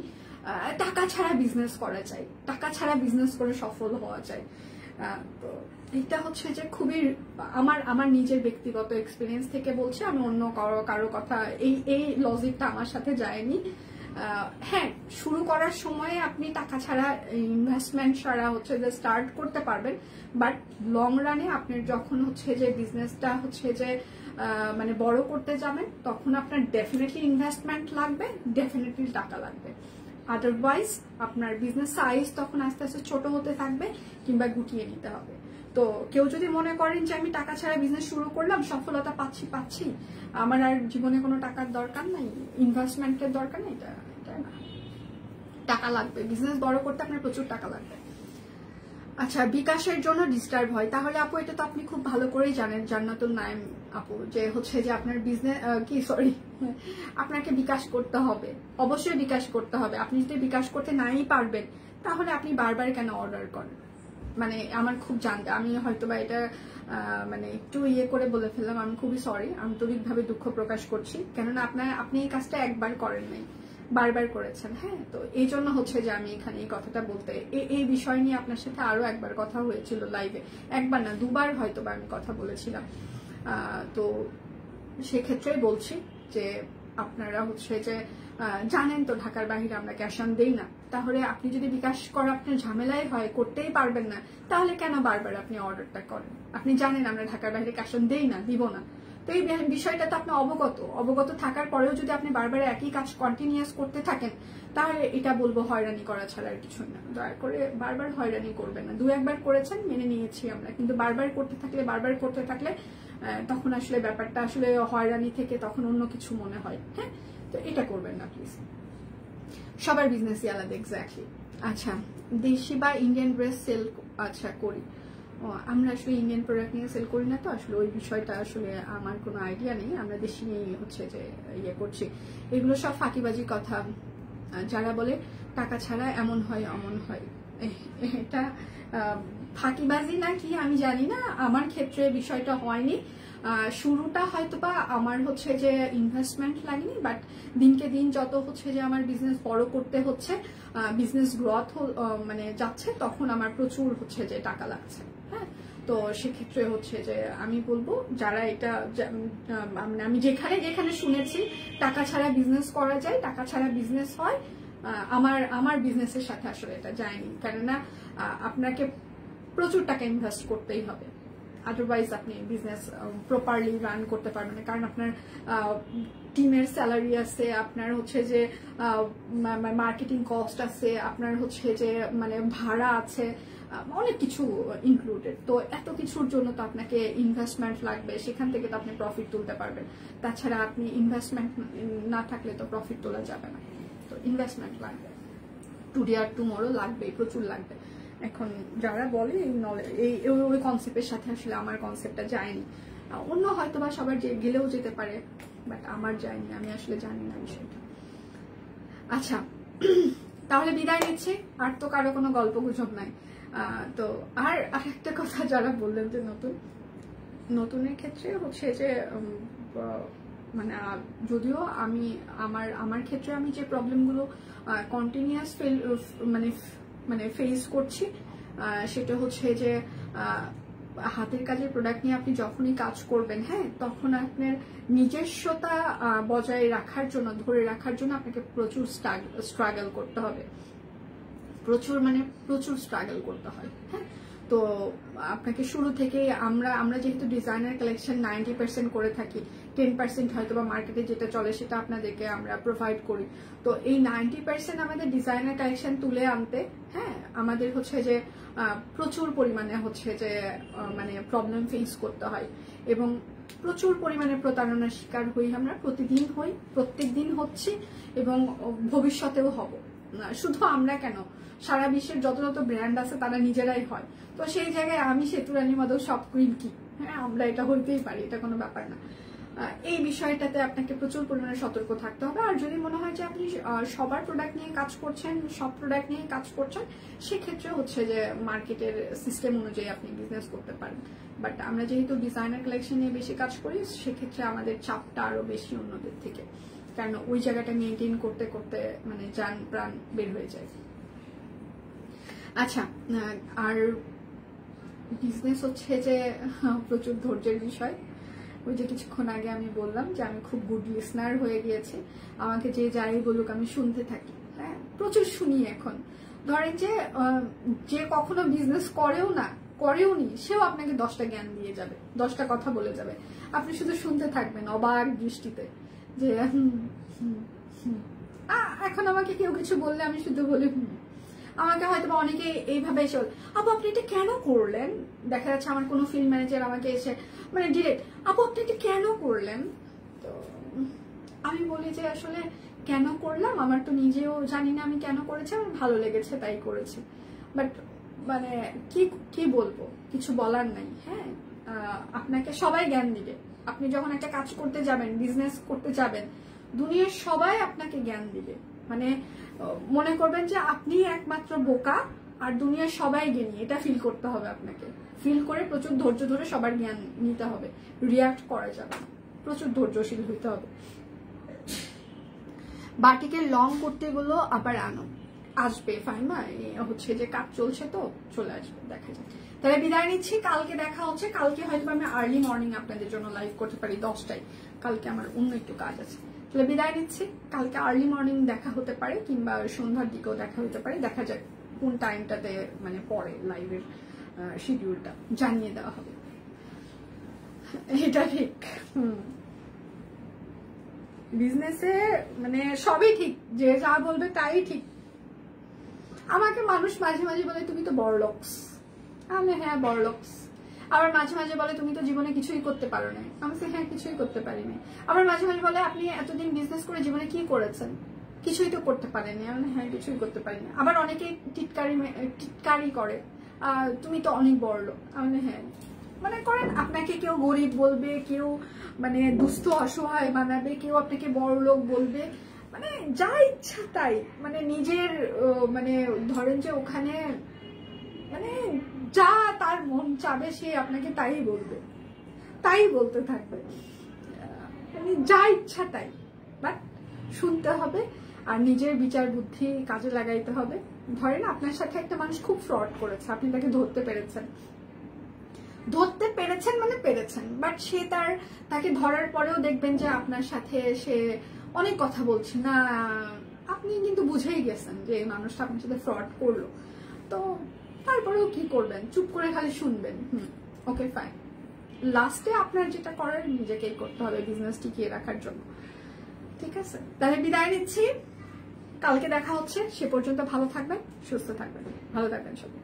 টাকা ছাড়া বিজনেস করা যায়, টাকা ছাড়া বিজনেস করে সফল হওয়া যায়। তো এটা হচ্ছে যে খুবই আমার নিজের ব্যক্তিগত এক্সপিরিয়েন্স থেকে বলছি, আমি অন্য কারো কথা এই লজিকটা আমার সাথে যায়নি। হ্যাঁ, শুরু করার সময় আপনি টাকা ছাড়া ইনভেস্টমেন্ট ছাড়া হচ্ছে যে স্টার্ট করতে পারবেন, বাট লং রানে আপনার যখন হচ্ছে যে বিজনেসটা হচ্ছে যে মানে বড় করতে যাবেন, তখন আপনার ডেফিনেটলি ইনভেস্টমেন্ট লাগবে, ডেফিনেটলি টাকা লাগবে। আদারওয়াইজ আপনার বিজনেস সাইজ তখন আস্তে আস্তে ছোট হতে থাকবে কিংবা গুটিয়ে নিতে হবে। তো কেউ যদি মনে করেন যে আমি টাকা ছাড়া বিজনেস শুরু করলাম, সফলতা পাচ্ছি, আমার আর জীবনে কোনো টাকার দরকার নাই, ইনভেস্টমেন্টের দরকার নেই, এটা না। টাকা লাগবে, বিজনেস বড় করতে আপনার প্রচুর টাকা লাগবে। আচ্ছা, বিকাশের জন্য ডিস্টার্ব হয়, তাহলে আপু এটা তো আপনি খুব ভালো করেই জানেন জান্নাতুল নাইম আপু, যে হচ্ছে যে আপনার বিজনেস আপনাকে বিকাশ করতে হবে, অবশ্যই বিকাশ করতে হবে। আপনি যদি বিকাশ করতে নাই পারবেন, তাহলে আপনি বারবার কেন অর্ডার করেন? মানে আমার খুব জানতে, আমি হয়তো বা এটা মানে একটু করে বলে ফেললাম, আমি খুবই সরি, আন্তরিকভাবে দুঃখ প্রকাশ করছি। কেননা আপনি এই কাজটা একবার করেন নাই, বারবার করেছেন। হ্যাঁ, তো এই জন্য হচ্ছে যে আমি এখানে এই কথাটা বলতে, এই বিষয় নিয়ে আপনার সাথে আরো একবার কথা হয়েছিল লাইভে, একবার না দুবার হয়তো বা আমি কথা বলেছিলাম। তো সেক্ষেত্রে বলছি যে আপনারা হচ্ছে যে জানেন তো ঢাকার বাইরে আমরা ক্যাশ অন দেই না, তাহলে আপনি যদি বিকাশ করা আপনার ঝামেলাই হয়, করতেই পারবেন না, তাহলে কেন বারবার আপনি অর্ডারটা করেন? আপনি জানেন আমরা ঢাকার বাইরে ক্যাশ অন দেই না, দিব না। তো এই বিষয়টা তো আপনি অবগত থাকার পরেও যদি আপনি বারবার একই কাজ কন্টিনিউয়াস করতে থাকেন, তাহলে এটা বলবো হয়রানি করা ছাড়া আর কিছুই না। দয়া করে বারবার হয়রানি করবেন না। 2-1 বার করেছেন, মেনে নিয়েছি আমরা, কিন্তু বারবার করতে থাকলে তখন আসলে ব্যাপারটা আসলে হয়রানি থেকে তখন অন্য কিছু মনে হয়। হ্যাঁ, তো এটা করবেন না প্লিজ। সবার বিজনেসই আলাদা, এক্স্যাক্টলি। আচ্ছা, দেশি বা ইন্ডিয়ান ড্রেস সেল আচ্ছা করি, আমরা আসলে ইন্ডিয়ান প্রোডাক্ট নিয়ে সেল করি না, তো আসলে ওই বিষয়টা আসলে আমার কোনো আইডিয়া নেই। আমরা দেশি নিয়ে হচ্ছে যে করছি, এগুলো সব ফাঁকিবাজি কথা। যারা বলে টাকা ছাড়া এমন হয় অমন হয়, এটা ফাঁকিবাজি না কি আমি জানি না, আমার ক্ষেত্রে বিষয়টা হয়নি। শুরুটা হয়তোবা আমার হচ্ছে যে ইনভেস্টমেন্ট লাগেনি, বাট দিনকে দিন যত হচ্ছে যে আমার বিজনেস বড় করতে হচ্ছে, বিজনেস গ্রোথ মানে যাচ্ছে, তখন আমার প্রচুর হচ্ছে যে টাকা লাগছে। হ্যাঁ, তো সেক্ষেত্রে হচ্ছে যে আমি বলবো যারা এটা মানে আমি যেখানে শুনেছি টাকা ছাড়া বিজনেস করা যায়, টাকা ছাড়া বিজনেস হয়, আমার বিজনেসের সাথে আসলে এটা যায়নি। কেননা আপনাকে প্রচুর টাকা ইনভেস্ট করতেই হবে, আদারওয়াইজ আপনি বিজনেস প্রপারলি রান করতে পারবেন না। কারণ আপনার টিমের স্যালারি আছে, আপনার হচ্ছে যে মার্কেটিং কস্ট আছে, আপনার হচ্ছে যে মানে ভাড়া আছে, অনেক কিছু ইনক্লুডেড। তো এত কিছুর জন্য তো আপনাকে ইনভেস্টমেন্ট লাগবে, সেখান থেকে তো আপনি প্রফিট তুলতে পারবেন। তাছাড়া আপনি ইনভেস্টমেন্ট না থাকলে তো প্রফিট তোলা যাবে না। তো ইনভেস্টমেন্ট লাগবে, টুডে আর টুমরো লাগবে, প্রচুর লাগবে। এখন যারা বলে ওই কনসেপ্টের সাথে আসলে আমার কনসেপ্টটা যায়নি। অন্য হয়তো বা সবার গেলেও যেতে পারে, বাট আমার যায়নি, আমি আসলে জানি না বিষয়টা। আচ্ছা, তাহলে বিদায় নিচ্ছি, আর তো কারো কোনো গল্প গুজব নাই। তো আর একটা কথা, যারা বললেন যে নতুনের ক্ষেত্রে হচ্ছে যে মানে যদিও আমি আমার ক্ষেত্রে আমি যে প্রবলেমগুলো কন্টিনিউয়াস মানে ফেস করছি, সেটা হচ্ছে যে হাতের কাজের প্রোডাক্ট নিয়ে আপনি যখনই কাজ করবেন, হ্যাঁ, তখন আপনার নিজস্বতা বজায় রাখার জন্য, ধরে রাখার জন্য আপনাকে প্রচুর স্ট্রাগল করতে হবে, প্রচুর স্ট্রাগল করতে হয়। হ্যাঁ, তো আপনাকে শুরু থেকেই আমরা যেহেতু ডিজাইনার কালেকশন 90% করে থাকি, 10% হয়তো বা মার্কেটে যেটা চলে সেটা আপনাদেরকে আমরা প্রোভাইড করি। তো এই 90% আমাদের ডিজাইনার কালেকশন তুলে আনতে, হ্যাঁ, আমাদের হচ্ছে যে প্রচুর পরিমাণে হচ্ছে যে মানে প্রবলেম ফেস করতে হয়, এবং প্রচুর পরিমাণে প্রতারণার শিকার হই আমরা, প্রত্যেক দিন হচ্ছি, এবং ভবিষ্যতেও হব। শুধু আমরা কেন, সারা বিশ্বের যত ব্র্যান্ড আছে তারা নিজেরাই হয়। তো সেই জায়গায় আমি সেতুরানী মাদক সব কুইন কি, হ্যাঁ, আমরা এটা হইতেই পারি, এটা কোনো ব্যাপার না। এই বিষয়টাতে আপনাকে প্রচুর পরিমাণে সতর্ক থাকতে হবে। আর যদি মনে হয় যে আপনি সবার প্রোডাক্ট নিয়ে কাজ করছেন, সব প্রোডাক্ট নিয়ে কাজ করছেন, সেক্ষেত্রে হচ্ছে যে মার্কেটের সিস্টেম অনুযায়ী আপনি বিজনেস করতে পারেন। বাট আমরা যেহেতু ডিজাইনার কালেকশন নিয়ে বেশি কাজ করি, সেক্ষেত্রে আমাদের চাপটা আরো বেশি অন্যদের থেকে, কারণ ওই জায়গাটা মেনটেন করতে করতে মানে যান প্রাণ বের হয়ে যায়। আচ্ছা, আর বিজনেস হচ্ছে যে প্রচুর ধৈর্যের বিষয়। ওই যে কিছুক্ষণ আগে আমি বললাম যে আমি খুব গুড লিসনার হয়ে গিয়েছি, আমাকে যে যাই বলুক আমি শুনতে থাকি। হ্যাঁ, প্রচুর শুনি এখন। ধরেন যে কখনো বিজনেস করেও নি, সেও আপনাকে 10টা জ্ঞান দিয়ে যাবে, 10টা কথা বলে যাবে, আপনি শুধু শুনতে থাকবেন অবাক দৃষ্টিতে যে এখন আমাকে কেউ কিছু বললে আমি শুধু বলি আমাকে হয়তো অনেকে এইভাবে এসে আপু আপনি এটা কেন করলেন, দেখা যাচ্ছে আমার কোনো ফিল্ড ম্যানেজার আমাকে এসে মানে ডিরেক্ট আপু আপনি এটা কেন করলেন, তো আমি বলি যে আসলে কেন করলাম আমার তো নিজেও জানি না আমি কেন করেছি, আমার ভালো লেগেছে তাই করেছি। বাট মানে কি বলবো, কিছু বলার নাই। হ্যাঁ, আপনাকে সবাই জ্ঞান দিবে। আপনি যখন একটা কাজ করতে যাবেন, বিজনেস করতে যাবেন, দুনিয়ার সবাই আপনাকে জ্ঞান দিবে। মানে মনে করবেন যে আপনি একমাত্র বোকা আর দুনিয়ার সবাই জ্ঞানী, এটা ফিল করতে হবে আপনাকে। ফিল করে প্রচুর ধৈর্য ধরে সবার জ্ঞান নিতে হবে, রিয়াক্ট করা যাবে না, প্রচুর ধৈর্যশীল হইতে হবে। বাটিকের লং কুর্তিগুলো আবার আসবে ফাইমা, হচ্ছে যে কাজ চলছে তো চলে আসবে, দেখা যায়। তাহলে বিদায় নিচ্ছি, কালকে দেখা হচ্ছে। কালকে হয়তো আমি আর্লি মর্নিং আপনাদের জন্য লাইভ করতে পারি 10টায়, কালকে আমার অন্য একটু কাজ আছে। তাহলে বিদায় নিচ্ছি, কালকে আর্লি মর্নিং দেখা হতে পারে কিংবা সন্ধ্যার দিকেও দেখা হতে পারে, দেখা যাক কোন টাইমটাতে মানে পরে লাইভের শিডিউলটা জানিয়ে দেওয়া হবে। এটা ঠিক, বিজনেসে মানে সবই ঠিক, যে যা বলবে তাই ঠিক। আমাকে মানুষ মাঝে মাঝে বলে তুমি তো বড়লোকস, আমি হ্যাঁ বড়লোকস। আবার মাঝে মাঝে বলে তুমি তো জীবনে কিছুই করতে পারো না, আমি হ্যাঁ কিছুই করতে পারিনি। আবার মাঝে মাঝে বলে আপনি এতদিন বিজনেস করে জীবনে কি করেছেন, কিছুই তো করতে পারেনি, আমি হ্যাঁ কিছুই করতে পারিনি। আবার অনেকে টিটকারি করে তুমি তো অনেক বড়লোক, আমি হ্যাঁ মানে করেন। আপনাকে কেউ গরিব বলবে, কেউ মানে দুস্থ অসহায় বানাবে, কেউ আপনাকে বড়লোক বলবে, মানে যা ইচ্ছা তাই, মানে নিজের মানে ধরেন যে ওখানে মানে যা তার মন চাবে সে আপনাকে তাই বলবে, তাই বলতে থাকবে, মানে যা ইচ্ছা তাই। বাট শুনতে হবে আর নিজের বিচার বুদ্ধি কাজে লাগাইতে হবে। ধরেন আপনার সাথে একটা মানুষ খুব ফ্রড করেছে, আপনি তাকে ধরতে পেরেছেন মানে পেরেছেন, বাট সে তাকে ধরার পরেও দেখবেন যে আপনার সাথে সে অনেক কথা বলছে না, আপনি কিন্তু বুঝেই গেছেন যে এই মানুষটা আপনার সাথে ফ্রড করলো, তো তারপরেও কি করবেন, চুপ করে খালি শুনবেন। ওকে ফাইন, লাস্টে আপনার যেটা করার নিজেকেই করতে হবে বিজনেস টিকিয়ে রাখার জন্য। ঠিক আছে, তাহলে বিদায় নিচ্ছি, কালকে দেখা হচ্ছে। সে পর্যন্ত ভালো থাকবেন, সুস্থ থাকবেন, ভালো থাকবেন সবাই।